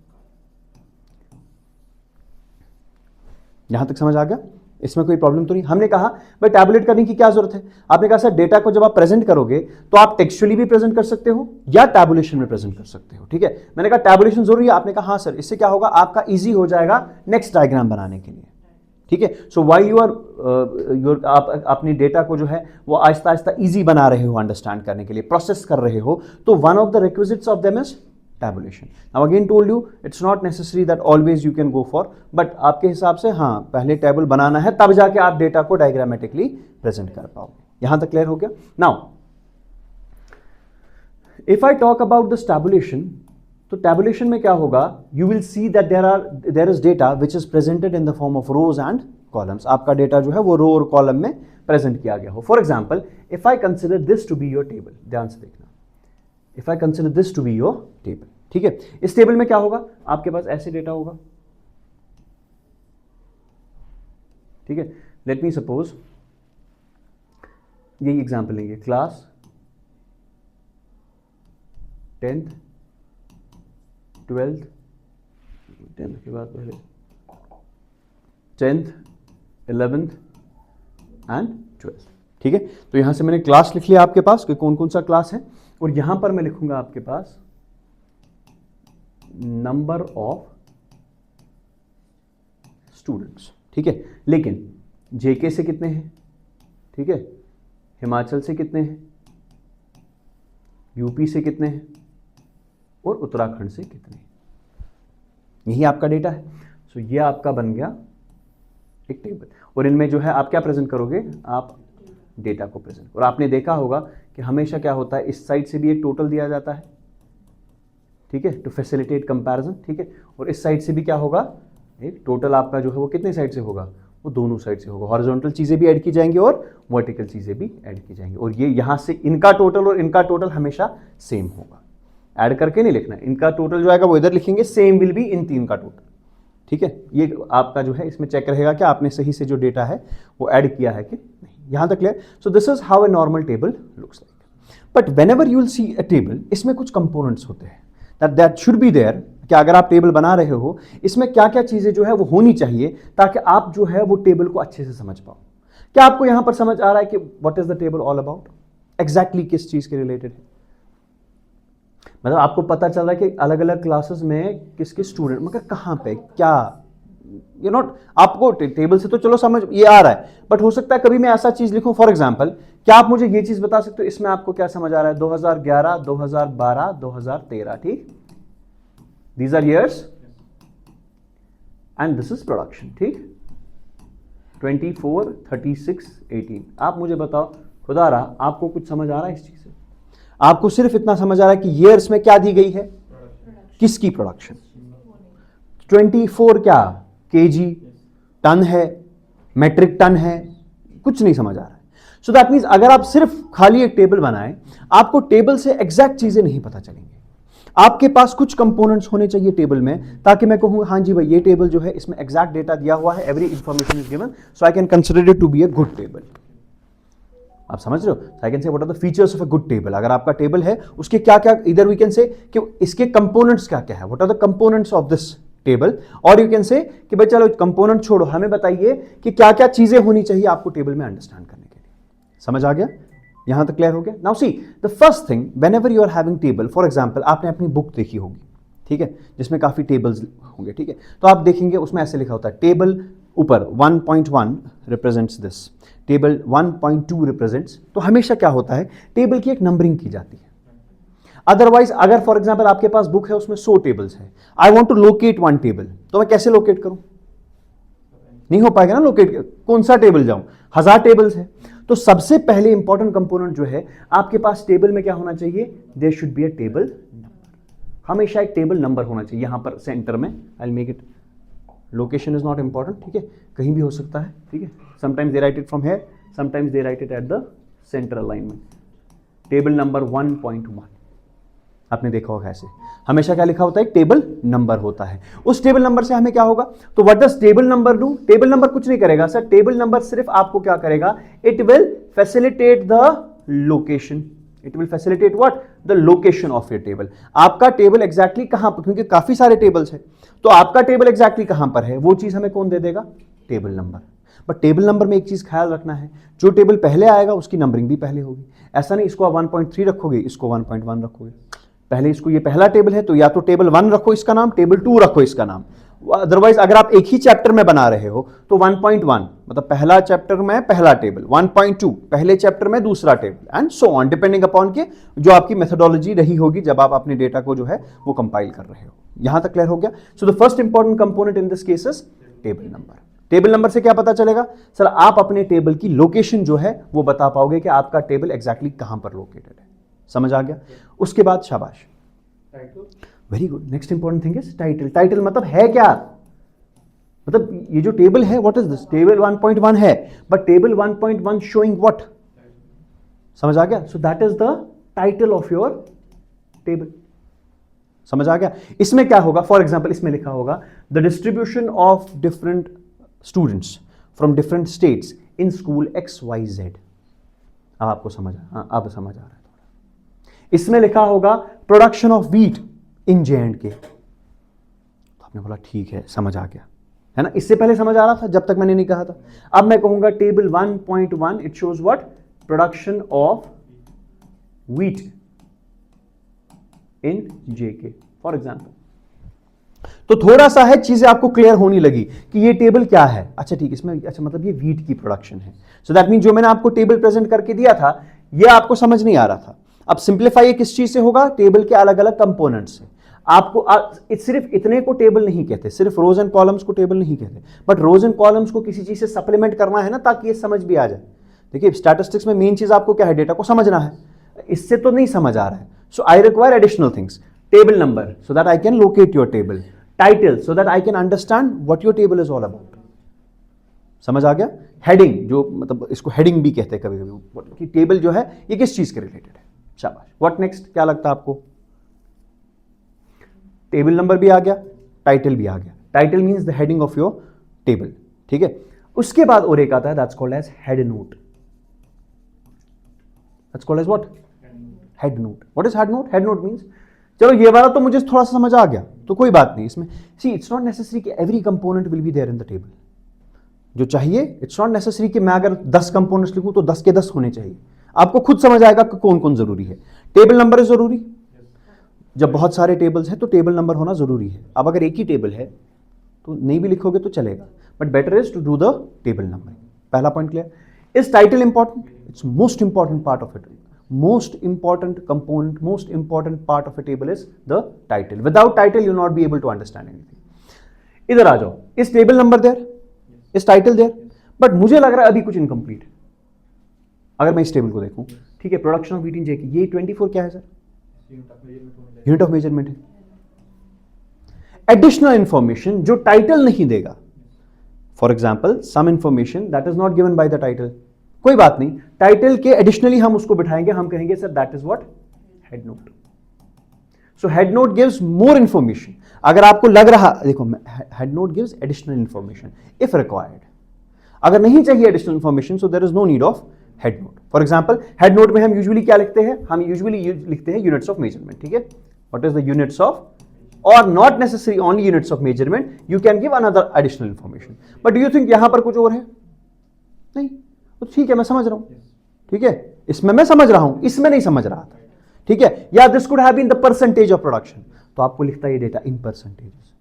यहां तक समझ आ गया? इसमें कोई प्रॉब्लम तो नहीं? हमने कहा भाई टैबुलेट करने की क्या जरूरत है? आपने कहा सर डेटा को जब आप प्रेजेंट करोगे तो आप टेक्सचुअली भी प्रेजेंट कर सकते हो या टैबुलेशन में प्रेजेंट कर सकते हो। ठीक है? मैंने कहा टैबुलेशन जरूरी है? आपने कहा हाँ सर, इससे क्या होगा, आपका इजी हो जाएगा नेक्स्ट डायग्राम बनाने के लिए। ठीक है? सो व्हाइल यू आर आप अपने डेटा को जो है वो आहिस्ता आहिस्ता इजी बना रहे हो अंडरस्टैंड करने के लिए, प्रोसेस कर रहे हो, तो one of the requisites of them is tabulation. Now again told you it's not necessary that always you can go for, but आपके हिसाब से हाँ पहले टेबल बनाना है तब जाके आप डेटा को डायग्रामेटिकली प्रेजेंट कर पाओगे। यहां तक क्लियर हो गया? Now if I talk about this tabulation, तो टैबुलेशन में क्या होगा, you will see that there is data which is presented in the form of rows and columns. आपका डेटा जो है वो रो और कॉलम में प्रेजेंट किया गया हो। For example if I consider this to be your table, ध्यान से देखना, if I consider this to be your table, ठीक है? इस टेबल में क्या होगा, आपके पास ऐसे डेटा होगा। ठीक है? लेट मी सपोज यही एग्जांपल लेंगे, क्लास 10th 12th 10th के बाद पहले 10th 11th एंड 12th। ठीक है? तो यहां से मैंने क्लास लिख लिया आपके पास कि कौन कौन सा क्लास है, और यहां पर मैं लिखूंगा आपके पास नंबर ऑफ स्टूडेंट्स। ठीक है? लेकिन जेके से कितने हैं, ठीक है, हिमाचल से कितने हैं, यूपी से कितने हैं, और उत्तराखंड से कितने हैं, यही आपका डेटा है। सो ये आपका बन गया एक टेबल, और इनमें जो है आप क्या प्रेजेंट करोगे, आप डेटा को प्रेजेंट। और आपने देखा होगा कि हमेशा क्या होता है, इस साइड से भी एक टोटल दिया जाता है, ठीक है, टू फैसिलिटेट कंपैरिजन। ठीक है? और इस साइड से भी क्या होगा, एक टोटल आपका जो है वो कितने साइड से होगा, वो दोनों साइड से होगा। हॉरिजॉन्टल चीजें भी ऐड की जाएंगी और वर्टिकल चीजें भी ऐड की जाएंगी, और ये यहां से इनका टोटल और इनका टोटल हमेशा सेम होगा। ऐड करके नहीं लिखना है, इनका टोटल जो आएगा वो इधर लिखेंगे, सेम विल बी इन तीन का टोटल। ठीक है? ये आपका जो है इसमें चेक रहेगा कि आपने सही से जो डेटा है वो ऐड किया है कि नहीं। यहां तक clear? So this is how a normal table looks like. But whenever you will C a table, इसमें कुछ कंपोनेंट्स होते हैं दैट शुड बी देयर, कि अगर आप टेबल बना रहे हो इसमें क्या क्या चीजें जो है वो होनी चाहिए ताकि आप जो है वो टेबल को अच्छे से समझ पाओ। क्या आपको यहां पर समझ आ रहा है कि what is the table all about? Exactly किस चीज के रिलेटेड है? मतलब आपको पता चल रहा है कि अलग अलग क्लासेस में किस किस स्टूडेंट, मगर कहाँ पे क्या, यू नॉट, आपको टेबल से तो चलो समझ ये आ रहा है, बट हो सकता है कभी मैं ऐसा चीज लिखूं, फॉर एग्जांपल क्या आप मुझे ये चीज बता सकते हो इसमें आपको क्या समझ आ रहा है? 2011, 2012, 2013, ठीक, these are years and this is production, ठीक, 24, 36, 18। आप मुझे बताओ खुदारा, आपको कुछ समझ आ रहा है इस चीज से? आपको सिर्फ इतना समझ आ रहा है कि ईयर्स में क्या दी गई है, किसकी प्रोडक्शन? 24 क्या केजी टन है, मेट्रिक टन है, कुछ नहीं समझ आ रहा है। सो दैट मीन्स अगर आप सिर्फ खाली एक टेबल बनाएं, आपको टेबल से एग्जैक्ट चीजें नहीं पता चलेंगी। आपके पास कुछ कंपोनेंट्स होने चाहिए टेबल में, ताकि मैं कहूँ हाँ जी भाई ये टेबल जो है इसमें एग्जैक्ट डेटा दिया हुआ है, every information is given, so I can consider it to be a good table. आप समझ रहे हो? I can say what are the features of a good table. अगर आपका टेबल है उसके क्या क्या, इधर वी कैन से कि इसके कंपोनेंट्स क्या क्या है, what are the components of this table, और यू कैन से कि भाई चलो कंपोनेंट छोड़ो, हमें बताइए कि क्या क्या चीजें होनी चाहिए आपको टेबल में अंडरस्टैंड करने के लिए। समझ आ गया? यहां तक क्लियर हो गया? Now see the first thing, whenever you are having table, for example आपने अपनी बुक देखी होगी, ठीक है, जिसमें काफी टेबल्स होंगे, ठीक है, तो आप देखेंगे उसमें ऐसे लिखा होता है टेबल ऊपर 1.1 रिप्रेजेंट्स दिस, टेबल 1.2 रिप्रेजेंट्स, तो हमेशा क्या होता है टेबल की एक नंबरिंग की जाती है। अदरवाइज अगर फॉर एग्जांपल आपके पास बुक है उसमें 100 टेबल्स है, I want to locate one table, तो मैं कैसे लोकेट करूं? नहीं हो पाएगा ना लोकेट, कौन सा टेबल जाऊं, 1000 टेबल्स है। तो सबसे पहले इंपॉर्टेंट कंपोनेंट जो है आपके पास टेबल में क्या होना चाहिए? There should be a table number, हमेशा एक टेबल नंबर होना चाहिए यहां पर सेंटर में। I make it, location is not important, ठीक है, कहीं भी हो सकता है, ठीक है, sometimes they right it from here, sometimes they right it at the centre alignment. Table number 1.1 आपने देखा होगा ऐसे, हमेशा क्या लिखा होता है? टेबल नंबर होता है। उस टेबल नंबर से हमें क्या होगा? तो what does table number do? Table number कुछ नहीं करेगा सर, टेबल नंबर सिर्फ आपको क्या करेगा? It will facilitate the location, it will facilitate what? The location of your table. आपका टेबल एग्जैक्टली कहां पर, क्योंकि काफी सारे टेबल्स है, तो आपका टेबल एग्जैक्टली कहां पर है वो चीज हमें कौन दे देगा? Table number. But table number में एक चीज ख्याल रखना है, जो टेबल पहले आएगा उसकी नंबरिंग भी पहले होगी। ऐसा नहीं इसको 1.3 रखोगे, इसको 1.1 रखोगे, पहले इसको, ये पहला टेबल है तो या तो टेबल 1 रखो इसका नाम, टेबल 2 रखो इसका नाम। अदरवाइज अगर आप एक ही चैप्टर में बना रहे हो तो 1.1 मतलब पहला चैप्टर में पहला टेबल, 1.2 पहले चैप्टर में दूसरा table, and so on, depending upon के जो आपकी मेथोडोलॉजी रही होगी जब आप अपने डेटा को जो है वो कंपाइल कर रहे हो। यहां तक क्लियर हो गया? So the first important component in this case is table number. Table number से क्या पता चलेगा? सर आप अपने टेबल की लोकेशन जो है वो बता पाओगे कि आपका टेबल एग्जैक्टली कहां पर लोकेटेड है। समझ आ गया? उसके बाद शाबाश, very good, next important thing is title. Title मतलब है क्या? मतलब ये जो टेबल है व्हाट इज दिस? टेबल 1.1 है, बट टेबल 1.1 शोइंग व्हाट? समझ आ गया? सो that is the title of your table. समझ आ गया? इसमें क्या होगा? फॉर एग्जाम्पल इसमें लिखा होगा the distribution of different students from different states in school XYZ। अब आपको समझ अब समझ आ रहा है। इसमें लिखा होगा production of wheat in J&K। तो आपने बोला ठीक है, समझ आ गया, है ना? इससे पहले समझ आ रहा था जब तक मैंने नहीं कहा था। अब मैं कहूंगा table 1.1 it shows what? Production of wheat in JK for example. तो थोड़ा सा है चीजें आपको क्लियर होने लगी कि ये टेबल क्या है। अच्छा ठीक, इसमें अच्छा मतलब ये व्हीट की प्रोडक्शन है। सो दैट मीन जो मैंने आपको टेबल प्रेजेंट करके दिया था ये आपको समझ नहीं आ रहा था। अब सिंप्लीफाई किस चीज से होगा? टेबल के अलग अलग कंपोनेंट से। आपको सिर्फ इतने को टेबल नहीं कहते, सिर्फ रोज एंड कॉलम्स को टेबल नहीं कहते, बट रोज एंड कॉलम्स को किसी चीज से सप्लीमेंट करना है ना, ताकि ये समझ भी आ जाए। देखिए स्टैटिस्टिक्स में मेन चीज आपको क्या है? डेटा को समझना है। इससे तो नहीं समझ आ रहा है, so I require additional things. Table number so that I can locate your table, title so that I can understand what your table is all about. समझ आ गया? हेडिंग, जो मतलब इसको हेडिंग भी कहते हैं कभी कभी, कि टेबल जो है ये किस चीज के रिलेटेड है। शाबाश। What next? क्या लगता है आपको? टेबल नंबर भी आ गया, टाइटल भी आ गया। Title means the heading of your table, ठीक है। उसके बाद और एक आता है that's called as head note. That's called as what? Head note. What is head note? Head note means, चलो ये वाला तो मुझे थोड़ा सा समझ आ गया तो कोई बात नहीं। इसमें सी इट्स नॉट नेसेसरी कि every component will be there in the table. जो चाहिए इट्स नॉट नेसेसरी कि मैं अगर 10 कंपोनेंट्स लिखूं तो 10 के 10 होने चाहिए। आपको खुद समझ आएगा कि कौन कौन जरूरी है। टेबल नंबर है जरूरी, जब बहुत सारे टेबल्स हैं तो टेबल नंबर होना जरूरी है। अब अगर एक ही टेबल है तो नहीं भी लिखोगे तो चलेगा, but better is to do the table number. पहला point clear. Is title important? It's most important part of it, most important component, most important part of a table is the title. Without title you will not be able to understand anything. इधर आ जाओ, इस table number there, इस title there, but मुझे लग रहा है अभी कुछ इनकम्प्लीट है। अगर मैं इस टेबल को देखूं, ठीक है, production of wheat in J K, ये 24 क्या है सर? यूनिट ऑफ मेजरमेंट है। एडिशनल इंफॉर्मेशन जो टाइटल नहीं देगा, for example some information that is not given by the title, कोई बात नहीं, टाइटल के एडिशनली हम उसको बिठाएंगे, हम कहेंगे sir that is what head note. So head note gives more information. अगर आपको लग रहा, देखो head note gives additional information if required. अगर नहीं चाहिए additional information so there is no need of head note. For example head note में हम यूजुअली क्या लिखते हैं? हम यूजुअली लिखते हैं यूनिट्स ऑफ मेजरमेंट, ठीक है, what is the units of, और not necessary only units of measurement, you can give another additional information. But do you think यहां पर कुछ और है? नहीं, तो ठीक है, मैं समझ रहा हूं, ठीक है, इसमें मैं समझ रहा हूं, इसमें नहीं समझ रहा था, ठीक है। या this could have been the percentage of production, तो आपको लिखता है ये डेटा इन परसेंटेजेस,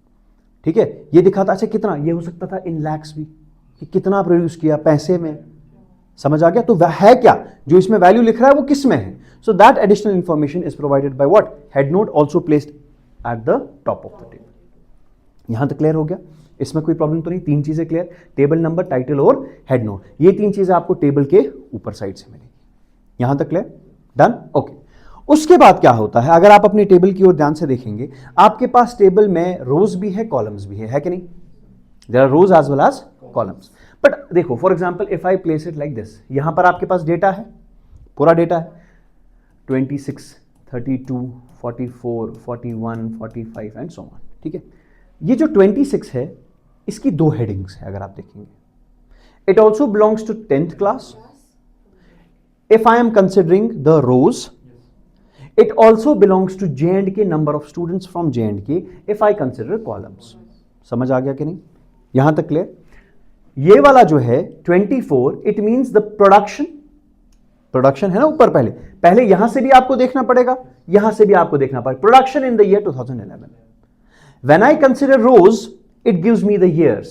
ठीक है। ये दिखाता, अच्छा कितना, ये हो सकता था इन लैक्स भी, कि कितना प्रोड्यूस किया पैसे में, समझ आ गया। तो वह है क्या जो इसमें वैल्यू लिख रहा है वो किस में है? So that additional information is provided by what? Head note, also placed at the top of the table. यहां तक क्लियर हो गया? इसमें कोई प्रॉब्लम तो नहीं? तीन चीजें क्लियर, टेबल नंबर, टाइटल और हेड नोट, ये तीन चीजें आपको टेबल के ऊपर साइड से मिलेगी। यहां तक क्लियर? Done, okay. उसके बाद क्या होता है, अगर आप अपने टेबल की ओर ध्यान से देखेंगे, आपके पास टेबल में रोज भी है, कॉलम्स भी है कि नहीं? There are rows as well as columns. But देखो, for example if I place it like this, यहां पर आपके पास डेटा है, पूरा डेटा है, 26, 32, 44, 41, 45 एंड सो ऑन, ठीक है। ये जो 26 है, इसकी दो हेडिंग्स है, अगर आप देखेंगे, it also belongs to 10th class. If I am considering the rows, it also belongs to J&K, number of students from J&K, if I consider columns. समझ आ गया कि नहीं? यहां तक क्लियर? ये वाला जो है 24, it means the production, production है ना ऊपर, पहले यहां से भी आपको देखना पड़ेगा, यहां से भी आपको देखना पड़ेगा, production in the year 2011। When I consider rows, it gives me the years,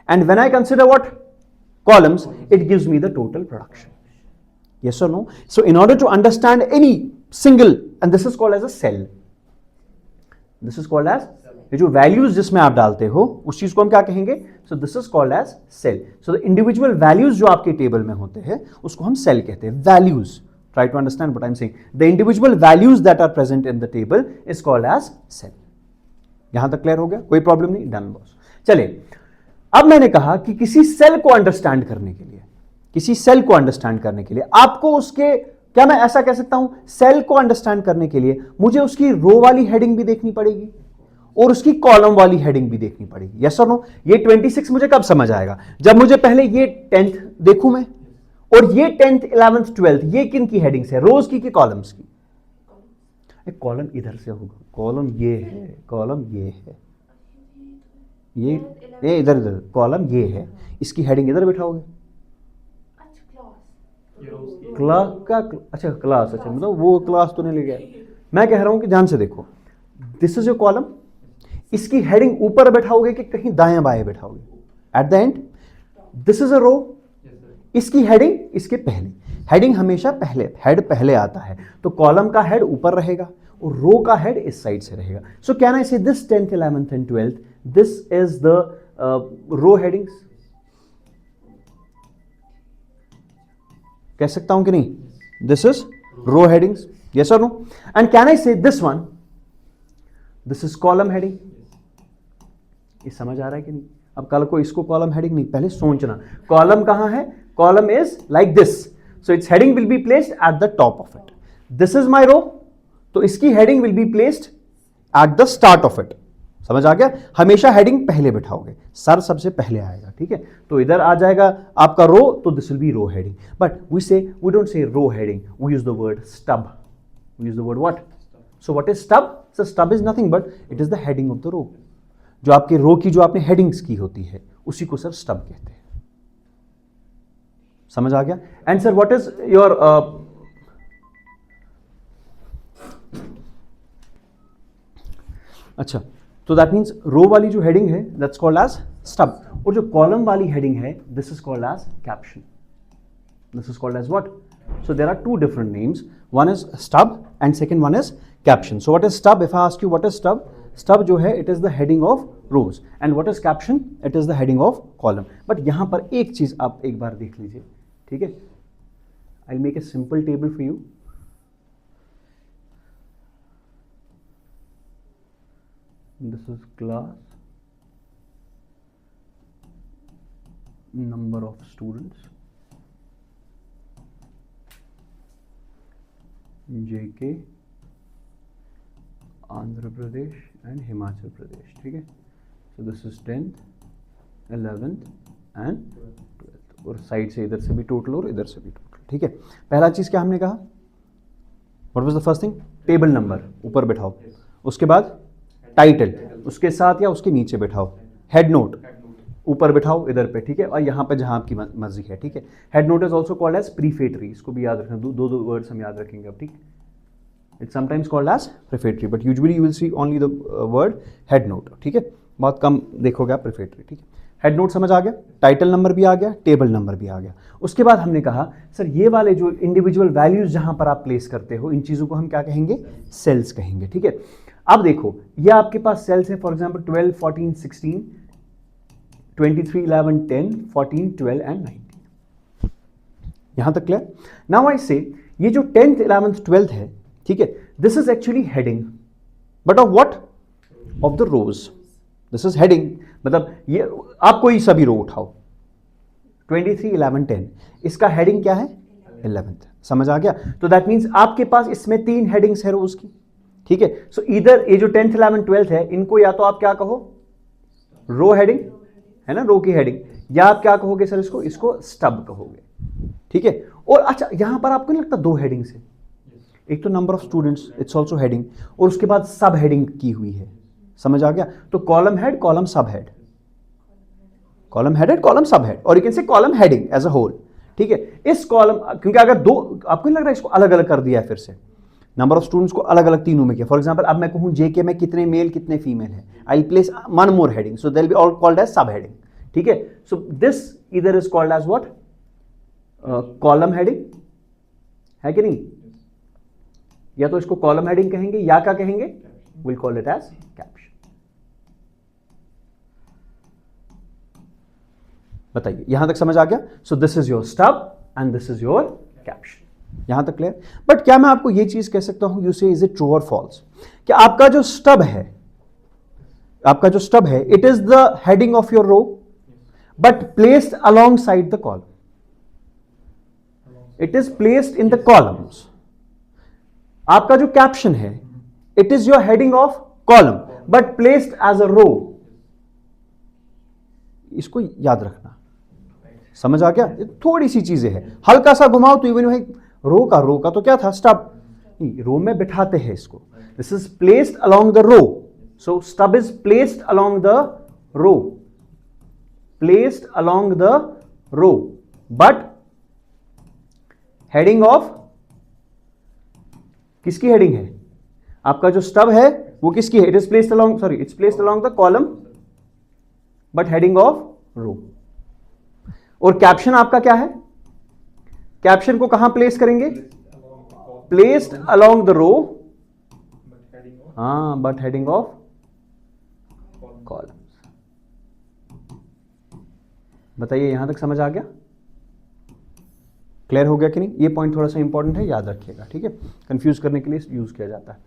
and when I consider what? Columns, it gives me the total production. Yes or no? So in order to understand any single, and this is called as a cell, this is called as, ये जो values जिसमें आप डालते हो उस चीज को हम क्या कहेंगे? So this is called as cell. So the individual values जो आपके टेबल में होते हैं उसको हम cell कहते हैं, values. Try to understand what I'm saying. The individual values that are present in the table is called as cell. यहां तक क्लियर हो गया? कोई प्रॉब्लम नहीं? Done boss. चलिए, अब मैंने कहा कि किसी सेल को अंडरस्टैंड करने के लिए, किसी सेल को अंडरस्टैंड करने के लिए आपको उसके, क्या मैं ऐसा कह सकता हूं, सेल को अंडरस्टैंड करने के लिए मुझे उसकी रो वाली हेडिंग भी देखनी पड़ेगी और उसकी कॉलम वाली हेडिंग भी देखनी पड़ेगी। यस और नो? ये 26 मुझे कब समझ आएगा? जब मुझे पहले ये 10th देखूं मैं, और ये 10th, 11th, 12th, ये किन की हेडिंग्स है? रोज की कॉलम्स की? कॉलम इधर से होगा, कॉलम ये है, कॉलम ये है, ये इधर इधर, कॉलम ये है, इसकी हेडिंग इधर बिठाओगे। क्लास का, अच्छा क्लास, अच्छा मतलब वो क्लास तो नहीं ले गया। मैं कह रहा हूं कि ध्यान से देखो, दिस इज योर कॉलम, इसकी हेडिंग ऊपर बैठाओगे कि कहीं दाएं बाएं बैठाओगे? At the end, this is a row, इसकी हेडिंग इसके पहले, हेडिंग हमेशा पहले, हेड पहले आता है, तो कॉलम का हेड ऊपर रहेगा और रो का हेड इस साइड से रहेगा। सो can I say this 10th, 11th and 12th, this is the row headings? कह सकता हूं कि नहीं? This is row headings, yes और no? And can I say this one, this is column heading? ये समझ आ रहा है कि नहीं? अब कल को इसको कॉलम हेडिंग नहीं, पहले सोचना कॉलम कहां है। Column is like this, so its heading will be placed at the top of it. This is my row, तो इसकी heading will be placed at the start of it. समझ आ गया? हमेशा हेडिंग पहले बिठाओगे, सर सबसे पहले आएगा, ठीक है। तो इधर आ जाएगा आपका रो, तो this will be row heading. But we don't say row heading, we use the word stub. We use the word what? So what is stub? So stub is nothing but it is the heading of the row. जो आपके रो की जो आपने headings की होती है उसी को सर स्टब कहते हैं। समझ आ गया? And sir what is your अच्छा, तो दैट मीन्स रो वाली जो हेडिंग है दैट्स कॉल्ड एज स्टब, और जो कॉलम वाली हेडिंग है this is called as caption. This is called as what? So there are two different names. One is stub and second one is caption. So what is stub? If I ask you what is stub, stub जो है it is the heading of rows. And what is caption? It is the heading of column. But यहाँ पर एक चीज आप एक बार देख लीजिए, ठीक है? I'll make a simple table for you. This is class, number of students, JK, Andhra Pradesh and Himachal Pradesh, ठीक है? So this is 10th, 11th and 12th, और साइड से इधर से भी टोटल और इधर से भी टोटल, ठीक है? पहला चीज क्या हमने कहा? What was the first thing? Table number ऊपर बैठाओ, उसके बाद टाइटल उसके साथ या उसके नीचे बैठाओ, हेड नोट ऊपर बैठाओ इधर पे, ठीक है? और यहाँ पे जहाँ आपकी मर्जी है, ठीक है? Head note is also called as prefatory, इसको भी याद रखना, दो वर्ड्स हम याद रखेंगे अब, ठीक? It's sometimes called as prefatory, but usually you will see only the word head note, ठीक है? बहुत कम देखोगे आप प्रीफेटरी, ठीक है? हेड नोट समझ आ गया, टाइटल नंबर भी आ गया, टेबल नंबर भी आ गया. उसके बाद हमने कहा सर ये वाले जो इंडिविजुअल वैल्यूज जहाँ पर आप प्लेस करते हो इन चीज़ों को हम क्या कहेंगे? सेल्स कहेंगे, ठीक है? अब देखो ये आपके पास सेल्स है, फॉर एग्जाम्पल 12, 14, 16, 23, 11, 10, 14, 12 एंड 19. यहां तक क्लियर? नाउ आई से ये जो 10th, 11th, 12th है, ठीक है? This is actually heading, but of what? Of the rows. This is heading, मतलब ये आप कोई सभी रो उठाओ, 23, 11, 10, इसका हेडिंग क्या है? 11th. समझ आ गया? तो दैट मीन्स आपके पास इसमें 3 हेडिंग्स है रोज की, ठीक है? सो इधर ये जो 10th, 11th, 12th है इनको या तो आप क्या कहो? रो हेडिंग है ना, रो की हेडिंग, या आप क्या कहोगे सर? इसको स्टब कहोगे, ठीक है? और अच्छा यहां पर आपको नहीं लगता 2 हेडिंग्स है? एक तो number of students, it's also heading, और उसके बाद सब हेडिंग की हुई है. समझ आ गया? तो column head, column sub head, column headed, column sub head, और you can say column heading as a whole, ठीक है? इस कॉलम, क्योंकि अगर दो, आपको नहीं लग रहा है इसको अलग अलग कर दिया है, फिर से नंबर ऑफ स्टूडेंट्स को अलग अलग तीनों में किया. फॉर एग्जांपल अब मैं कहूं जेके में कितने मेल कितने फीमेल है, I place one more heading, so they will be all called as sub heading, ठीक है? सो दिस इधर is called as what? Column heading, है कि नहीं? या तो इसको कॉलम हेडिंग कहेंगे या क्या कहेंगे? Will call it as caption. बताइए यहां तक समझ आ गया? So this is your stub and this is your caption. यहां तक क्लियर? बट क्या मैं आपको यह चीज कह सकता हूं, you say is it true और फॉल्स, कि आपका जो स्टब है, आपका जो स्टब है, it is the heading of your row but placed alongside the column. It is placed in the columns. आपका जो कैप्शन है, it is your heading of column but placed as a row. इसको याद रखना. समझ आ गया? थोड़ी सी चीजें हैं, हल्का सा घुमाओ तो इवन भाई रो का तो क्या था? स्टब. रो में बिठाते हैं इसको. This is placed along the row, so stub is placed along the row, placed along the row, but heading of किसकी हेडिंग है? आपका जो स्टब है वो किसकी है? It is placed along, sorry, it's placed along the column but heading of row. और caption आपका क्या है? कैप्शन को कहां प्लेस करेंगे? प्लेस्ड अलोंग द रो, हाँ, बट हेडिंग ऑफ कॉलम. बताइए यहां तक समझ आ गया? क्लियर हो गया कि नहीं? ये पॉइंट थोड़ा सा इंपॉर्टेंट है, याद रखिएगा, ठीक है? कंफ्यूज करने के लिए यूज किया जाता है.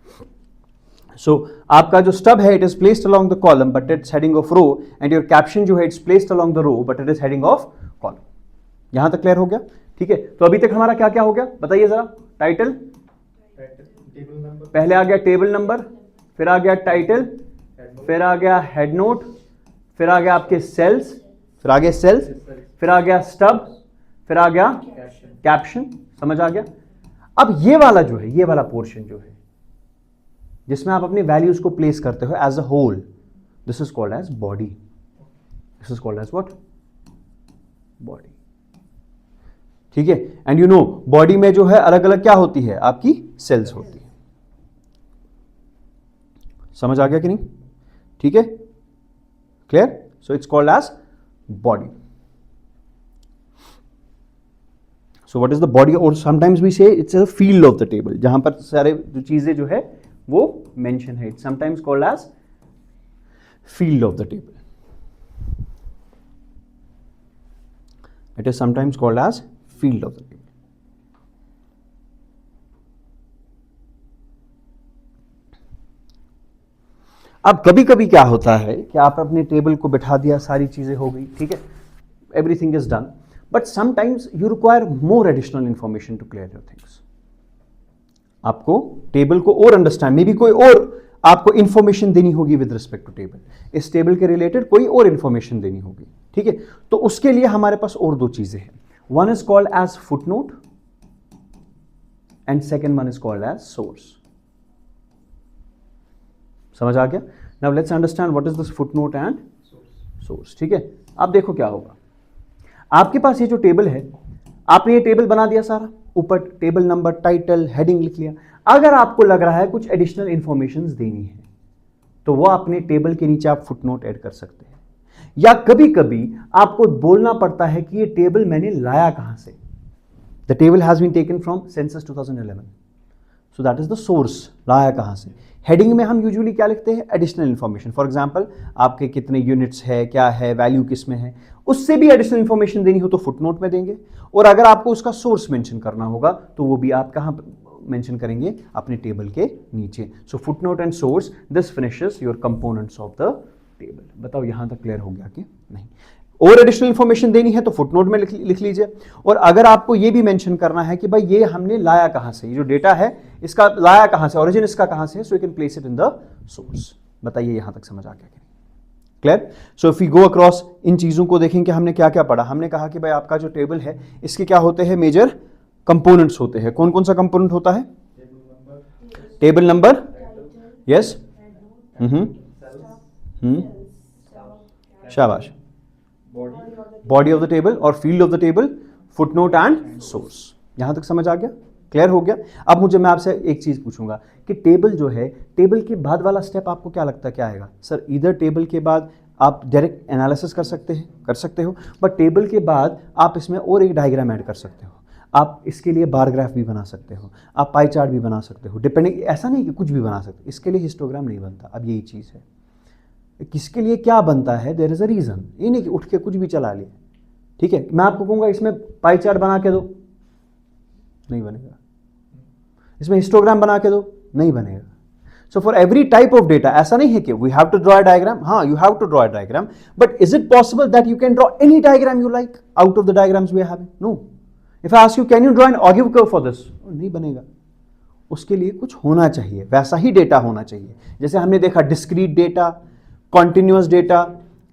सो आपका जो स्टब है, it is placed along the column but it's heading of row, and your caption जो है it's placed along the row but it is heading of column. यहां तक क्लियर हो गया? ठीक है? तो अभी तक हमारा क्या क्या हो गया बताइए जरा. टाइटल, पहले आ गया टेबल नंबर, फिर आ गया टाइटल, फिर आ गया हेड नोट, फिर आ गया आपके सेल्स, फिर आ गया सेल्स, फिर आ गया स्टब, फिर आ गया कैप्शन. समझ आ गया? अब ये वाला जो है, ये वाला पोर्शन जो है जिसमें आप अपनी वैल्यूज को प्लेस करते हो as a whole, this is called as body. This is called as what? Body. ठीक है। एंड यू नो बॉडी में जो है अलग अलग क्या होती है, आपकी सेल्स होती है। समझ आ गया कि नहीं? ठीक है, clear? So it's called as body. So what is the body, और sometimes we say it's a field of the table, जहां पर सारे जो चीजें जो है वो मेंशन है। It's sometimes called as field of the table. It is sometimes called as field of the table. अब कभी कभी क्या होता है कि आप अपने टेबल को बिठा दिया, सारी चीजें हो गई, ठीक है, everything is done, but sometimes you require more additional information to clear your things. आपको टेबल को और अंडरस्टैंड, मे बी कोई और आपको इंफॉर्मेशन देनी होगी विद रिस्पेक्ट टू टेबल, इस टेबल के रिलेटेड कोई और इंफॉर्मेशन देनी होगी, ठीक है। तो उसके लिए हमारे पास और दो चीजें हैं, one is called as footnote and second one is called as source. समझ आ गया? Now let's understand what is this footnote and source, ठीक है। अब देखो क्या होगा, आपके पास ये जो टेबल है, आपने ये टेबल बना दिया सारा, ऊपर टेबल नंबर, टाइटल, हेडिंग लिख लिया। अगर आपको लग रहा है कुछ एडिशनल इंफॉर्मेशन देनी है तो वो अपने टेबल के नीचे आप फुटनोट ऐड कर सकते हैं, या कभी कभी आपको बोलना पड़ता है कि ये टेबल मैंने लाया कहां से, the table has been taken from census 2011, so that is the source, लाया कहां से। हेडिंग में हम यूजुअली क्या लिखते हैं, एडिशनल इंफॉर्मेशन, फॉर एग्जांपल आपके कितने यूनिट्स है, क्या है, वैल्यू किस में है, उससे भी एडिशनल इंफॉर्मेशन देनी हो तो फुटनोट में देंगे, और अगर आपको उसका सोर्स मेंशन करना होगा तो वो भी आप कहां मेंशन करेंगे, अपने टेबल के नीचे। So footnote and source, this finishes your components of the table. बताओ यहां तक क्लियर हो गया कि नहीं? और एडिशनल इंफॉर्मेशन देनी है तो फुटनोट में लिख लीजिए, और अगर आपको ये भी मेंशन करना है कि भाई ये हमने लाया कहां से, ये जो डेटा है इसका लाया कहां से, ओरिजिन इसका कहां से है, so you can place it in the source. बताइए यहां तक समझ आ गया? Clear? So if we go across, इन चीजों को देखें कि हमने क्या क्या पढ़ा। हमने कहा कि भाई आपका जो टेबल है इसके क्या होते हैं, मेजर कंपोनेंट्स होते हैं। कौन कौन सा कंपोनेंट होता है? टेबल नंबर, यस, शाबाश, बॉडी ऑफ द टेबल और field of the table, footnote and source. यहां तक समझ आ गया? क्लियर हो गया? अब मुझे, मैं आपसे एक चीज पूछूंगा कि टेबल जो है, टेबल के बाद वाला स्टेप आपको क्या लगता है क्या आएगा? सर इधर टेबल के बाद आप डायरेक्ट एनालिसिस कर सकते हो, बट टेबल के बाद आप इसमें और एक डायग्राम ऐड कर सकते हो, आप इसके लिए बार ग्राफ भी बना सकते हो, आप पाई चार्ट भी बना सकते हो, डिपेंडिंग, ऐसा नहीं कि कुछ भी बना सकते, इसके लिए हिस्टोग्राम नहीं बनता। अब यही चीज़ है, किसके लिए क्या बनता है, देयर इज अ रीजन, ये नहीं कि उठ के कुछ भी चला लिया, ठीक है। मैं आपको कहूँगा इसमें पाई चार्ट बना के दो, नहीं बनेगा, इसमें हिस्टोग्राम बना के दो, नहीं बनेगा। So for every type of data, ऐसा नहीं है कि we have to draw a diagram, हाँ you have to draw a diagram, but is it possible that you can draw any diagram you like out of the diagrams we are having? No. If I ask you can you draw an ogive curve for this, नहीं बनेगा। उसके लिए कुछ होना चाहिए, वैसा ही data होना चाहिए। जैसे हमने देखा डिस्क्रीट डेटा, कॉन्टिन्यूअस डेटा,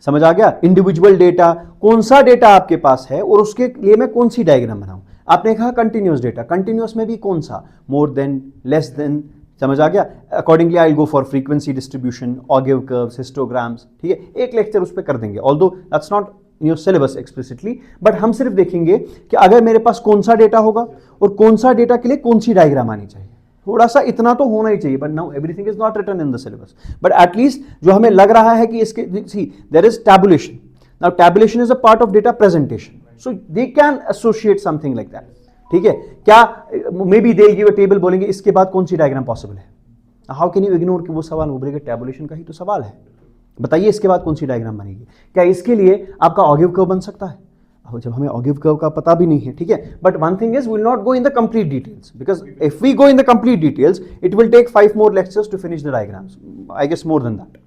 समझ आ गया, इंडिविजुअल डेटा, कौन सा डेटा आपके पास है और उसके लिए मैं कौन सी डायग्राम बनाऊं। आपने कहा कंटिन्यूअस डेटा, कंटिन्यूअस में भी कौन सा, मोर देन, लेस देन, समझ आ गया। Accordingly I will go for frequency distribution, ogive curves, histograms, ठीक है। एक लेक्चर उस पर कर देंगे, although that's not in your syllabus explicitly, but हम सिर्फ देखेंगे कि अगर मेरे पास कौन सा डेटा होगा और कौन सा डेटा के लिए कौन सी डायग्राम आनी चाहिए। थोड़ा सा इतना तो होना ही चाहिए, but now everything is not written in the syllabus, but at least जो हमें लग रहा है कि इसके, see there is tabulation, now tabulation is a part of data presentation, so they can associate something like that, ठीक है। क्या maybe they give a table, बोलेंगे इसके बाद कौन सी डायग्राम पॉसिबल है, हाउ कैन यू इग्नोर कि वो सवाल, वो बोलेगा टैबुलेशन का ही तो सवाल है, बताइए इसके बाद कौन सी डायग्राम बनेगी। क्या इसके लिए आपका ऑगिव कर्व बन सकता है? जब हमें ऑगिव कर्व का पता भी नहीं है, ठीक है। But one thing is, we will not go in the complete details, because if we go in the complete details it will take 5 more lectures to finish the diagrams, I guess more than that.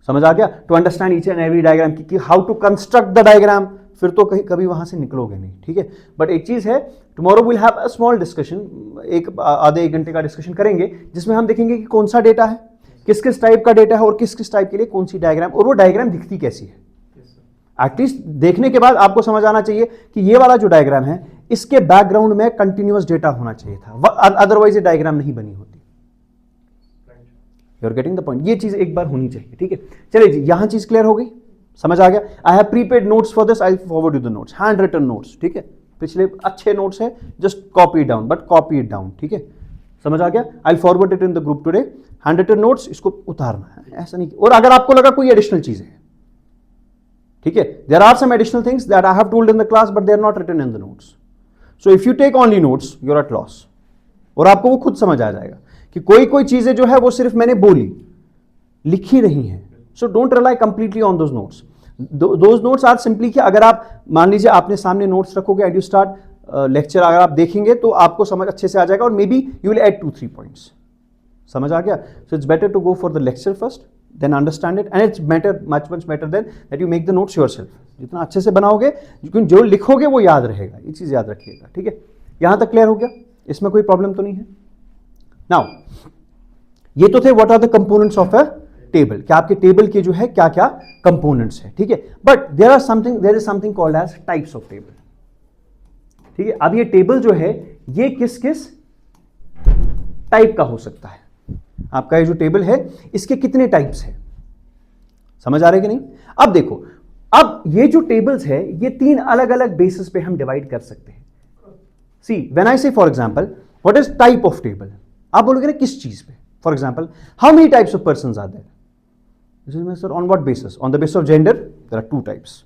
समझ आ गया? To understand each and every diagram कि how to construct the diagram, फिर तो कभी वहां से निकलोगे नहीं, ठीक है। बट एक चीज है, tomorrow will have a small discussion, एक आधे 1 घंटे का डिस्कशन करेंगे, जिसमें हम देखेंगे कि कौन सा डेटा है, किस किस टाइप का डेटा है और किस किस टाइप के लिए कौन सी डायग्राम, और वो डायग्राम दिखती कैसी है। एटलीस्ट देखने के बाद आपको समझ आना चाहिए कि ये वाला जो डायग्राम है इसके बैकग्राउंड में कंटिन्यूअस डेटा होना चाहिए था, अदरवाइज ये डायग्राम नहीं बनी होती। You are getting the point? ये चीज एक बार होनी चाहिए, ठीक है। चलिए जी, यहां चीज क्लियर हो गई, समझ आ गया। I have prepared notes for this, I forward you the notes, handwritten notes, ठीक है, पिछले अच्छे नोट्स है, just copy down, but copy it down, ठीक है, समझ आ गया। I forward it in the group today, handwritten notes, इसको उतारना है, ऐसा नहीं। और अगर आपको लगा कोई एडिशनल चीज है, ठीक है, there are some additional things that I have told in the class but they are not written in the notes, so if you take only notes you are at loss. और आपको वो खुद समझ आ जाएगा कि कोई कोई चीजें जो है वो सिर्फ मैंने बोली, लिखी नहीं है। So don't rely completely on those notes. Those notes are simply कि अगर आप मान लीजिए आपने सामने नोट्स रखोगे एंड यू स्टार्ट लेक्चर, अगर आप देखेंगे तो आपको समझ अच्छे से आ जाएगा, और maybe you will add 2-3 points. समझ आ गया? So it's better to go for the lecture first, then understand it, and it's better, much better than that you make the notes yourself. जितना अच्छे से बनाओगे, क्योंकि जो लिखोगे वो याद रहेगा, ये चीज याद रखिएगा, ठीक है। यहां तक क्लियर हो गया? इसमें कोई प्रॉब्लम तो नहीं है? नाउ ये तो थे what are the components of a table, कि आपके टेबल के जो है क्या क्या कंपोनेंट्स है, ठीक है। But there is something called as types of table, ठीक है। अब ये टेबल जो है ये किस किस टाइप का हो सकता है? आपका ये जो टेबल है इसके कितने टाइप्स है? समझ आ रहे कि नहीं? अब देखो, अब ये जो टेबल्स है ये 3 अलग अलग बेसिस पे हम डिवाइड कर सकते हैं। सी when I say for example what is type of table, आप बोलोगे ना किस चीज पे? For example how many types of persons are there? Sir on what basis? On the basis of gender there are 2 types.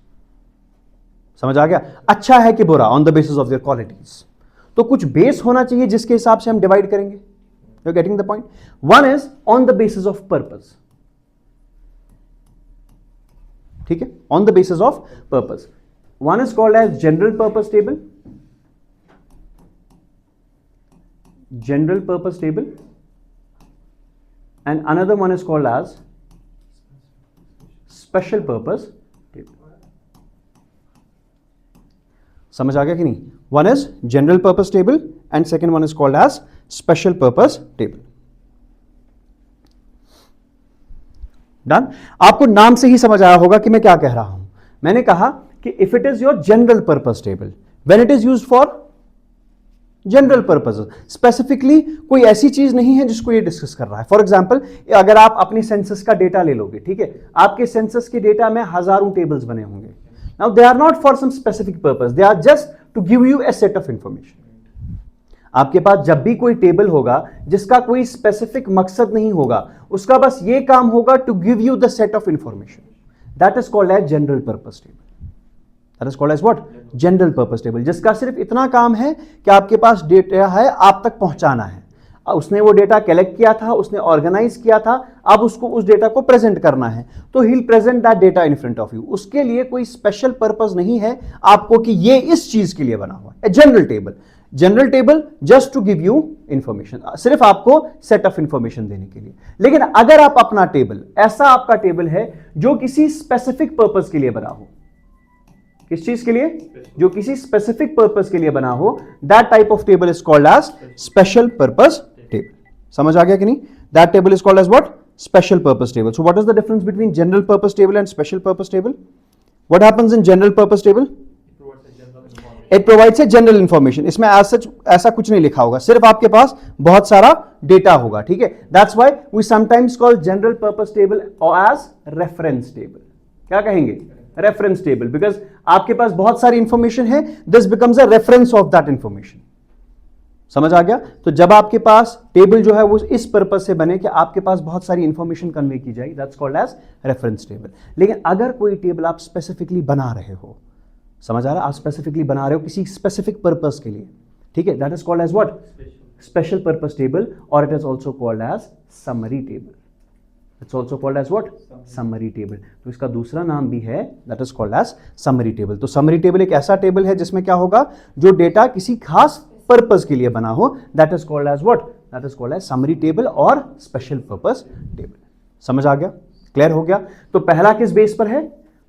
समझ आ गया? अच्छा है कि बुरा, on the basis of their qualities. तो कुछ बेस होना चाहिए जिसके हिसाब से हम डिवाइड करेंगे। You are getting the point? One is on the basis of purpose, ठीक है, on the basis of purpose. One is called as general purpose table, general purpose table, and another one is called as special purpose table. समझ आ गया कि नहीं? One is general purpose table and second one is called as special purpose table. Done? आपको नाम से ही समझ आया होगा कि मैं क्या कह रहा हूं। मैंने कहा कि if it is your general purpose table, when it is used for general purpose, specifically कोई ऐसी चीज नहीं है जिसको ये डिस्कस कर रहा है। फॉर एग्जांपल अगर आप अपनी सेंसस का डेटा ले लोगे, ठीक है, आपके सेंसस के डेटा में हजारों टेबल्स बने होंगे। Now they are not for some specific purpose, they are just to give you a set of information. आपके पास जब भी कोई टेबल होगा जिसका कोई स्पेसिफिक मकसद नहीं होगा, उसका बस ये काम होगा to give you the set of information, that is called as general purpose table. That is called as what? General purpose table, जिसका सिर्फ इतना काम है कि आपके पास डेटा है, आप तक पहुंचाना है। उसने वो डेटा कलेक्ट किया था, उसने ऑर्गेनाइज किया था, अब उसको उस डेटा को प्रेजेंट करना है, तो he will present that data in front of you. उसके लिए कोई स्पेशल पर्पस नहीं है आपको कि ये इस चीज के लिए बना हुआ है। General table just to give you information, सिर्फ आपको सेट ऑफ इंफॉर्मेशन देने के लिए। लेकिन अगर आप अपना टेबल, ऐसा आपका टेबल है जो किसी स्पेसिफिक पर्पस के लिए बना हो, किस चीज के लिए? जो किसी स्पेसिफिक पर्पस के लिए बना हो, that type of table is called as special purpose table. समझ आ गया कि नहीं? That table is called as what? Special purpose table. So what is the difference between general purpose table and special purpose table? What happens in general purpose table? It provides a general information. इसमें as such ऐसा कुछ नहीं लिखा होगा, सिर्फ आपके पास बहुत सारा डेटा होगा, ठीक है। That's why we sometimes call general purpose table as reference table. क्या कहेंगे? रेफरेंस टेबल, बिकॉज आपके पास बहुत सारी इंफॉर्मेशन है, this becomes a reference of that information. समझ आ गया? तो जब आपके पास टेबल जो है वो इस पर्पस से बने कि आपके पास बहुत सारी इंफॉर्मेशन कन्वे की जाए, that's called as reference table. लेकिन अगर कोई टेबल आप स्पेसिफिकली बना रहे हो, समझ आ रहा है, आप स्पेसिफिकली बना रहे हो किसी स्पेसिफिक पर्पस के लिए, ठीक है, that is called as what? Special purpose table, और it is also called as summary table. It's also called as what? Summary table. तो इसका दूसरा नाम भी है, that is called as summary table. तो summary table एक ऐसा टेबल है जिसमें क्या होगा, जो डेटा किसी खास पर्पस के लिए बना हो, that is called as what? That is called as summary table और special purpose table. समझ आ गया? क्लियर हो गया? तो पहला किस बेस पर है?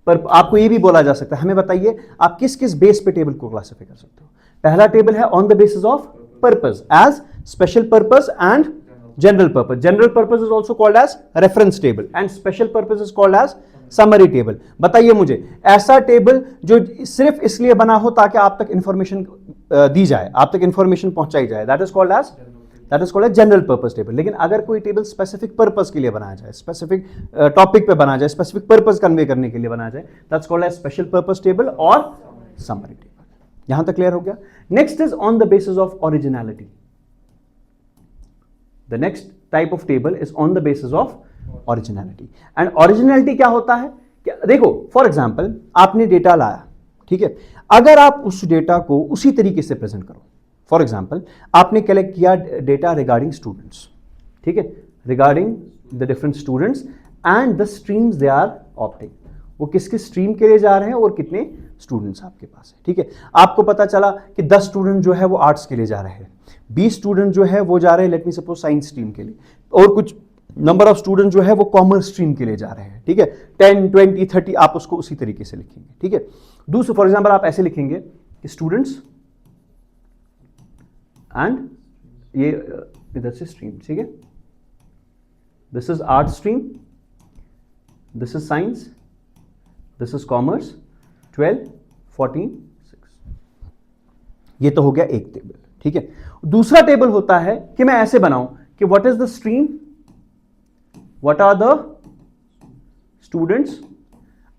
पर आपको ये भी बोला जा सकता है, हमें बताइए आप किस किस बेस पे टेबल को क्लासिफाई कर सकते हो। पहला टेबल है on the basis of purpose, as special purpose and general purpose. General purpose is also called as reference table and special purpose is called as summary table. बताइए मुझे ऐसा टेबल जो सिर्फ इसलिए बना हो ताकि आप तक इंफॉर्मेशन दी जाए, आप तक इंफॉर्मेशन पहुंचाई जाए, that is called as general purpose table. लेकिन अगर कोई टेबल स्पेसिफिक पर्पस के लिए बनाया जाए, स्पेसिफिक टॉपिक पे बना जाए, स्पेसिफिक पर्पस कन्वे करने के लिए बनाया जाए, that's called as special purpose table और समरी टेबल। यहां तक क्लियर हो गया? Next is on the basis of originality. The next type of table is on the basis of originality. And originality क्या होता है? देखो फॉर एग्जाम्पल आपने डेटा लाया, ठीक है, अगर आप उस डेटा को उसी तरीके से प्रेजेंट करो. फॉर एग्जाम्पल आपने कलेक्ट किया डेटा रिगार्डिंग स्टूडेंट्स, ठीक है, regarding the different students and the streams they are opting. वो किस किस स्ट्रीम के लिए जा रहे हैं और कितने स्टूडेंट्स आपके पास है, ठीक है. आपको पता चला कि 10 स्टूडेंट जो है वो आर्ट्स के लिए जा रहे हैं, 20 स्टूडेंट जो है वो जा रहे हैं let me suppose science stream के लिए, और कुछ नंबर ऑफ स्टूडेंट जो है वो कॉमर्स स्ट्रीम के लिए जा रहे हैं, ठीक है. 10, 20, 30 आप उसको उसी तरीके से लिखेंगे, ठीक है. दूसरा फॉर एग्जाम्पल आप ऐसे लिखेंगे कि स्टूडेंट्स एंड ये इधर से स्ट्रीम, ठीक है. This is art stream, this is science, this is commerce, 12, 14, 6. ये तो हो गया एक टेबल, ठीक है. दूसरा टेबल होता है कि मैं ऐसे बनाऊं कि what is the stream, what are the students.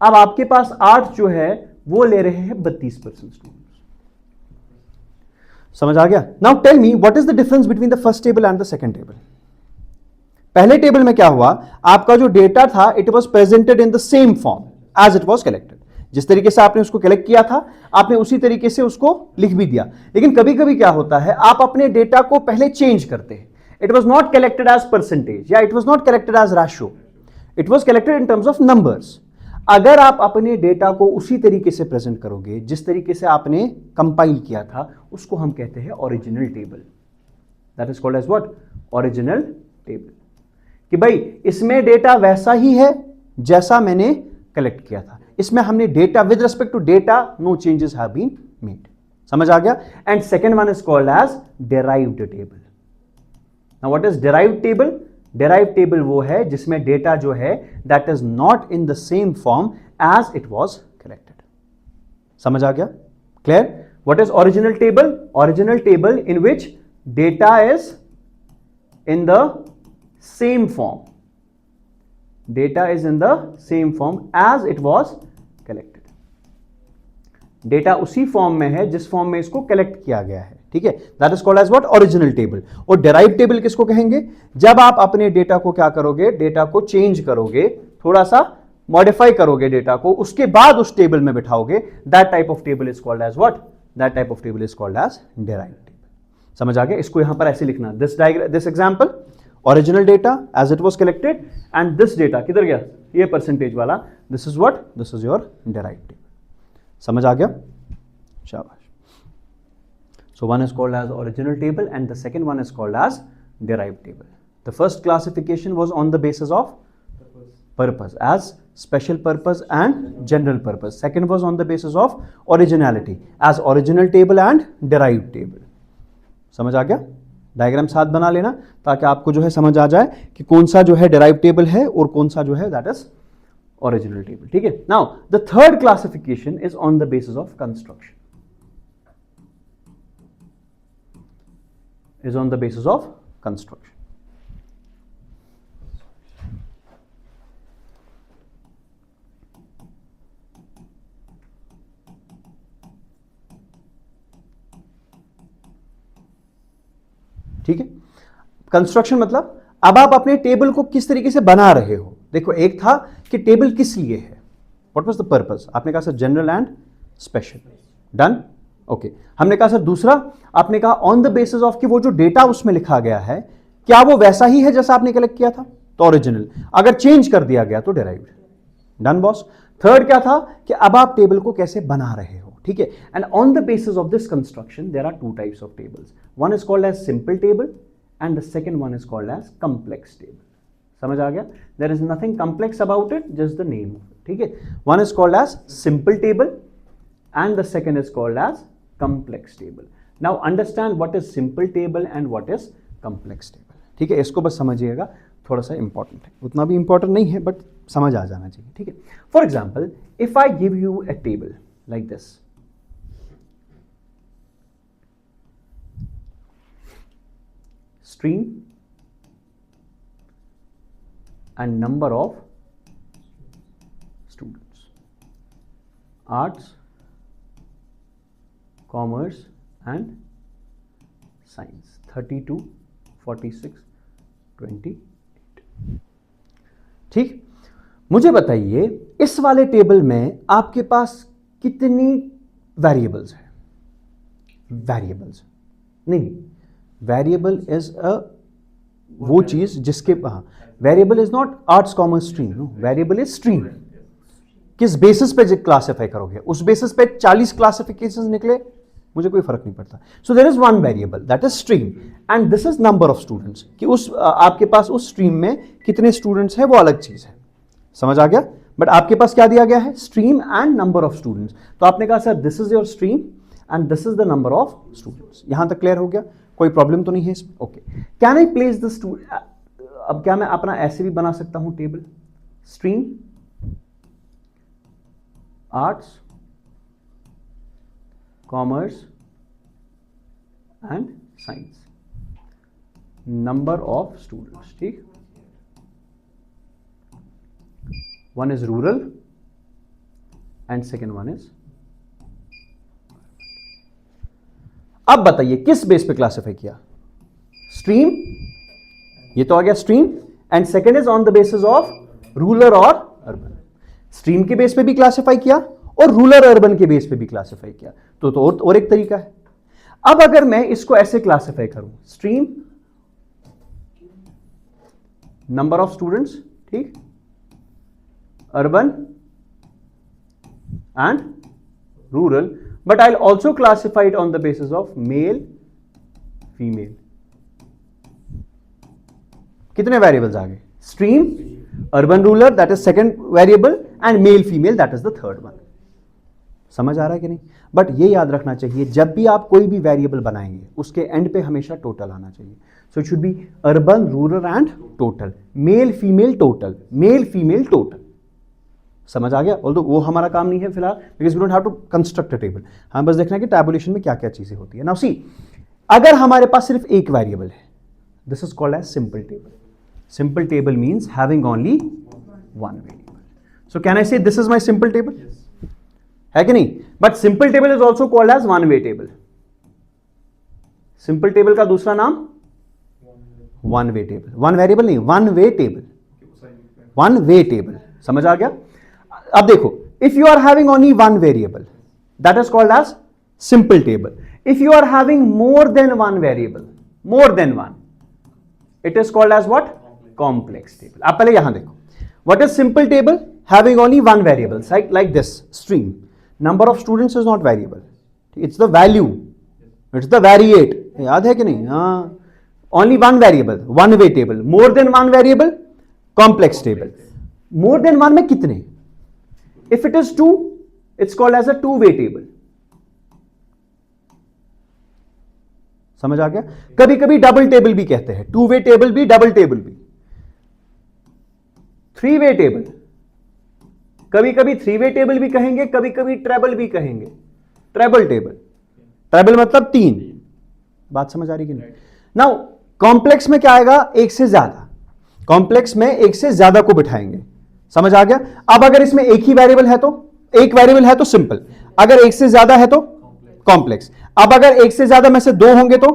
अब आपके पास आर्ट जो है वो ले रहे हैं 32% स्टूडेंट्स. समझ आ गया? Now tell me what is the difference between the first table and the second table. पहले टेबल में क्या हुआ, आपका जो डेटा था it was presented in the same form as it was collected. जिस तरीके से आपने उसको कलेक्ट किया था आपने उसी तरीके से उसको लिख भी दिया. लेकिन कभी कभी क्या होता है, आप अपने डेटा को पहले चेंज करते हैं. It was not collected as percentage या it was not collected as ratio, it was collected in terms of numbers. अगर आप अपने डेटा को उसी तरीके से प्रेजेंट करोगे जिस तरीके से आपने कंपाइल किया था, उसको हम कहते हैं original table. That is called as what? Original table. कि भाई इसमें डेटा वैसा ही है जैसा मैंने कलेक्ट किया था, इसमें हमने data with respect to data no changes have been made. समझ आ गया? And second one is called as derived table. Now what is derived table? Derived table वो है जिसमें डेटा जो है that is not in the same form as it was collected. समझ आ गया? Clear? What is original table? Original table in which data is in the same form. Data is in the same form as it was collected. Data उसी form में है जिस form में इसको collect किया गया है, ठीक है. That is called as what? Original table. और derived table किसको कहेंगे? जब आप अपने डेटा को क्या करोगे, डेटा को चेंज करोगे, थोड़ा सा मॉडिफाई करोगे डेटा को, उसके बाद उस टेबल में बिठाओगे. That type of table is called as what? That type of table is called as derived table. समझ आ गया? इसको यहां पर ऐसे लिखना, this example original data as it was collected and this data किधर गया, ये परसेंटेज वाला, this is what? This is your derived table. समझ आ गया? शाबाश. So one is called as original table and the second one is called as derived table. The first classification was on the basis of purpose as special purpose and general purpose. Second was on the basis of originality as original table and derived table. समझ आ गया? Diagram साथ बना लेना ताकि आपको जो है समझ आ जाए कि कौन सा जो है डेराइव्ड टेबल है और कौन सा जो है दैट इज ओरिजिनल टेबल, ठीक है. Now the third classification is on the basis of construction, is on the basis of construction. ठीक है. कंस्ट्रक्शन मतलब अब आप अपने टेबल को किस तरीके से बना रहे हो. देखो एक था कि टेबल किस लिए है, व्हाट वाज द पर्पस. आपने कहा sir general and special. Done. Okay. हमने कहा सर दूसरा, आपने कहा ऑन द बेसिस ऑफ कि वो जो डेटा उसमें लिखा गया है क्या वो वैसा ही है जैसा आपने कलेक्ट किया था, तो ओरिजिनल. अगर चेंज कर दिया गया तो डेराइव्ड. Done boss. थर्ड क्या था कि अब आप टेबल को कैसे बना रहे हो, ठीक है. And on the basis of this construction there are two types of tables. One is called as simple table and the second one is called as complex table. समझ आ गया? There is nothing complex about it, just the name, ठीक है. One is called as simple table and the second is called as complex table. Now understand what is simple table and what is complex table, ठीक है. इसको बस समझिएगा, थोड़ा सा important है, उतना भी इंपॉर्टेंट नहीं है बट समझ आ जाना चाहिए, ठीक है. For example if I give you a table like this, stream and number of students, arts, commerce and science 32, 46, 28। ठीक, मुझे बताइए इस वाले टेबल में आपके पास कितनी वेरिएबल्स है? वेरिएबल्स नहीं, वेरिएबल इज अ वो चीज जिसके, हाँ, variable is not arts commerce stream, no, variable is stream. किस बेसिस पे क्लासिफाई करोगे, उस बेसिस पे 40 क्लासिफिकेशंस निकले, मुझे कोई फर्क नहीं पड़ता। So there is one variable that is stream and this is number of students, कि उस आपके पास उस स्ट्रीम में कितने स्टूडेंट्स हैं वो अलग चीज है, समझ आ गया? बट आपके पास क्या दिया गया है? Stream and number of students. तो आपने कहा sir this is your stream and this is the number of students. यहां तक क्लियर हो गया? कोई प्रॉब्लम तो नहीं है इसमें? Okay, can I place the student? अब क्या मैं अपना ऐसे भी बना सकता हूं table, stream arts, commerce and science, number of students. ठीक, one is rural and second one is, अब बताइए किस बेस पे क्लासिफाई किया? स्ट्रीम, ये तो आ गया stream, and second is on the basis of rural और अर्बन। स्ट्रीम के बेस पे भी क्लासिफाई किया और रूरल अर्बन के बेस पे भी क्लासिफाई किया। तो और एक तरीका है। अब अगर मैं इसको ऐसे क्लासिफाई करूं, स्ट्रीम, नंबर ऑफ स्टूडेंट्स, ठीक, urban and rural, but I'll also classify it on the basis of male, female. कितने वेरिएबल्स आ गए? Stream, urban rural that is second variable and male female that is the third one. समझ आ रहा है कि नहीं? But ये याद रखना चाहिए जब भी आप कोई भी वेरिएबल बनाएंगे उसके एंड पे हमेशा टोटल आना चाहिए। So it should be urban rural and total, male female total, male female total. समझ आ गया? ऑल्दो वो हमारा काम नहीं है फिलहाल, because we don't have to construct a table, हमें बस देखना है कि टैबुलेशन में क्या क्या चीजें होती है। नाउ सी, अगर हमारे पास सिर्फ एक वेरिएबल है, this is called as simple table. Simple table means having only one variable. So can I say this is my simple table? है कि नहीं? But simple table is also called as one way table. Simple table का दूसरा नाम one way table, one variable नहीं, one way table, one way table. समझ आ गया? अब देखो, if you are having only one variable that is called as simple table. If you are having more than one variable, more than one, it is called as what? Complex table. आप पहले यहां देखो, what is simple table? Having only one variable, like this, stream, number of students is not variable, it's the value, it's the variate, याद है कि नहीं? हाँ, only one variable, one way table. More than one variable, complex table. More than one में कितने? If it is two, it's called as a two-way table. समझ आ गया? कभी कभी डबल टेबल भी कहते हैं, टू वे टेबल भी, डबल टेबल भी, थ्री वे टेबल, कभी कभी थ्री वे टेबल भी कहेंगे, कभी कभी ट्रेबल भी कहेंगे। ट्रेबल टेबल, ट्रेबल मतलब तीन। बात समझ आ रही कि नहीं? नाउ कॉम्प्लेक्स में क्या आएगा? एक से ज्यादा। कॉम्प्लेक्स में एक से ज्यादा को बिठाएंगे। समझ आ गया? अब अगर इसमें एक ही वेरिएबल है तो, एक वेरिएबल है तो सिंपल, अगर एक से ज्यादा है तो कॉम्प्लेक्स। अब अगर एक से ज्यादा में से दो होंगे तो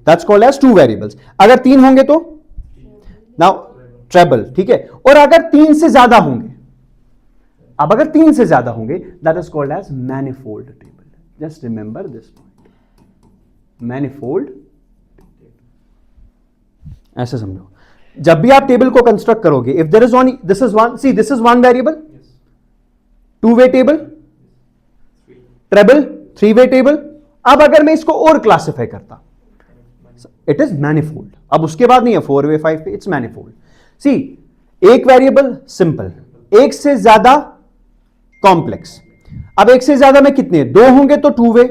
that's called as two variables. अगर तीन होंगे तो नाउ ट्रेबल, ठीक है? और अगर तीन से ज्यादा होंगे, अब अगर तीन से ज्यादा होंगे that is called as manifold table. Just remember this point, manifold. ऐसे समझो, जब भी आप टेबल को कंस्ट्रक्ट करोगे, if there is only this is one, see this is one variable, two way table, treble, three way table. अब अगर मैं इसको और क्लासिफाई करता, इट इज मैनिफोल्ड। अब उसके बाद नहीं है four way, five way, it's manifold. See, एक वेरिएबल सिंपल, एक से ज्यादा कॉम्प्लेक्स। अब एक से ज्यादा में कितने? दो होंगे तो टू वे,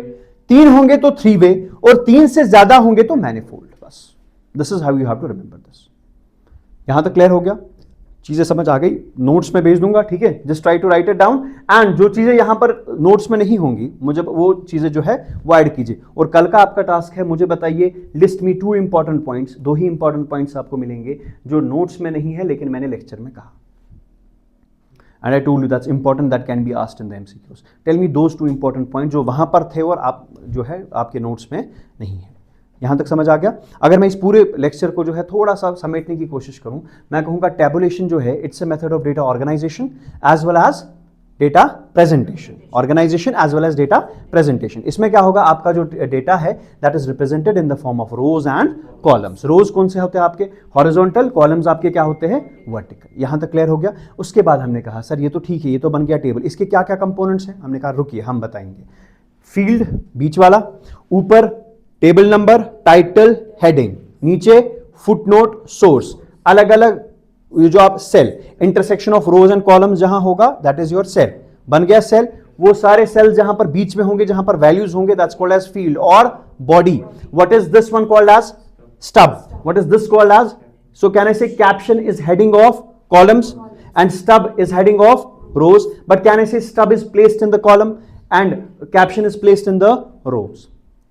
तीन होंगे तो थ्री वे, और तीन से ज्यादा होंगे तो मैनिफोल्ड। बस this is how you have to remember this. यहां तक क्लियर हो गया? चीजें समझ आ गई? नोट्स में भेज दूंगा, ठीक है? Just try to write it down, and जो चीजें यहां पर नोट्स में नहीं होंगी मुझे वो चीजें जो है वो ऐड कीजिए। और कल का आपका टास्क है, मुझे बताइए लिस्ट मी टू इंपॉर्टेंट पॉइंट्स, दो ही इंपॉर्टेंट पॉइंट्स आपको मिलेंगे जो नोट्स में नहीं है लेकिन मैंने लेक्चर में कहा। And I told you that's important, that can be asked in the MCQs. Tell me those 2 important point जो वहां पर थे और आप जो है आपके नोट्स में नहीं है। यहां तक समझ आ गया? अगर मैं इस पूरे लेक्चर को जो है थोड़ा सा समेटने की कोशिश करूं, मैं कहूंगा टैबुलेशन जो है it's a method of data organization as well as data presentation, organization as well as data presentation. इसमें क्या होगा, आपका जो डेटा है that is represented in the form of rows and columns. Rows कौन से होते हैं आपके? हॉरिजॉन्टल। कॉलम्स आपके क्या होते हैं? वर्टिकल। यहां तक क्लियर हो गया? उसके बाद हमने कहा सर ये तो ठीक है, ये तो बन गया टेबल, इसके क्या क्या कंपोनेंट्स हैं? हमने कहा रुकिए हम बताएंगे। फील्ड बीच वाला, ऊपर टेबल नंबर, टाइटल, हेडिंग, नीचे फुटनोट, सोर्स, अलग अलग ये जो आप cell, intersection of rows and columns जहां होगा दैट इज योर सेल। बन गया सेल। वो सारे सेल जहां पर बीच में होंगे, जहां पर वैल्यूज होंगे, दैट्स कॉल्ड एज फील्ड और body. What is this one called as? Stub. What is this called as? So can I say caption is heading of columns and stub is heading of rows, but can I say stub is placed in the column and caption is placed in the rows.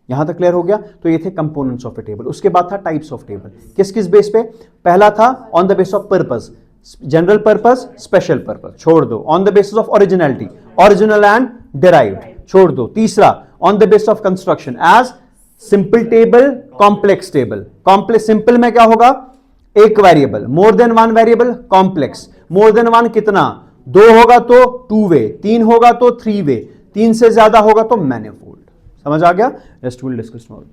यहां तक clear हो गया? तो ये थे components of A table. उसके बाद था टाइप्स ऑफ टेबल। किस किस बेस पे? पहला था on the base of purpose, general purpose, special purpose, छोड़ दो। On the basis of originality, original and derived, छोड़ दो। तीसरा on the base of construction as simple table, complex table. Complex simple में क्या होगा? एक variable. More than one variable, complex. More than one कितना? 2 होगा तो 2 वे, 3 होगा तो 3 वे, 3 से ज्यादा होगा तो मैनिफोल्ड। समझ आ गया? Rest will discuss tomorrow.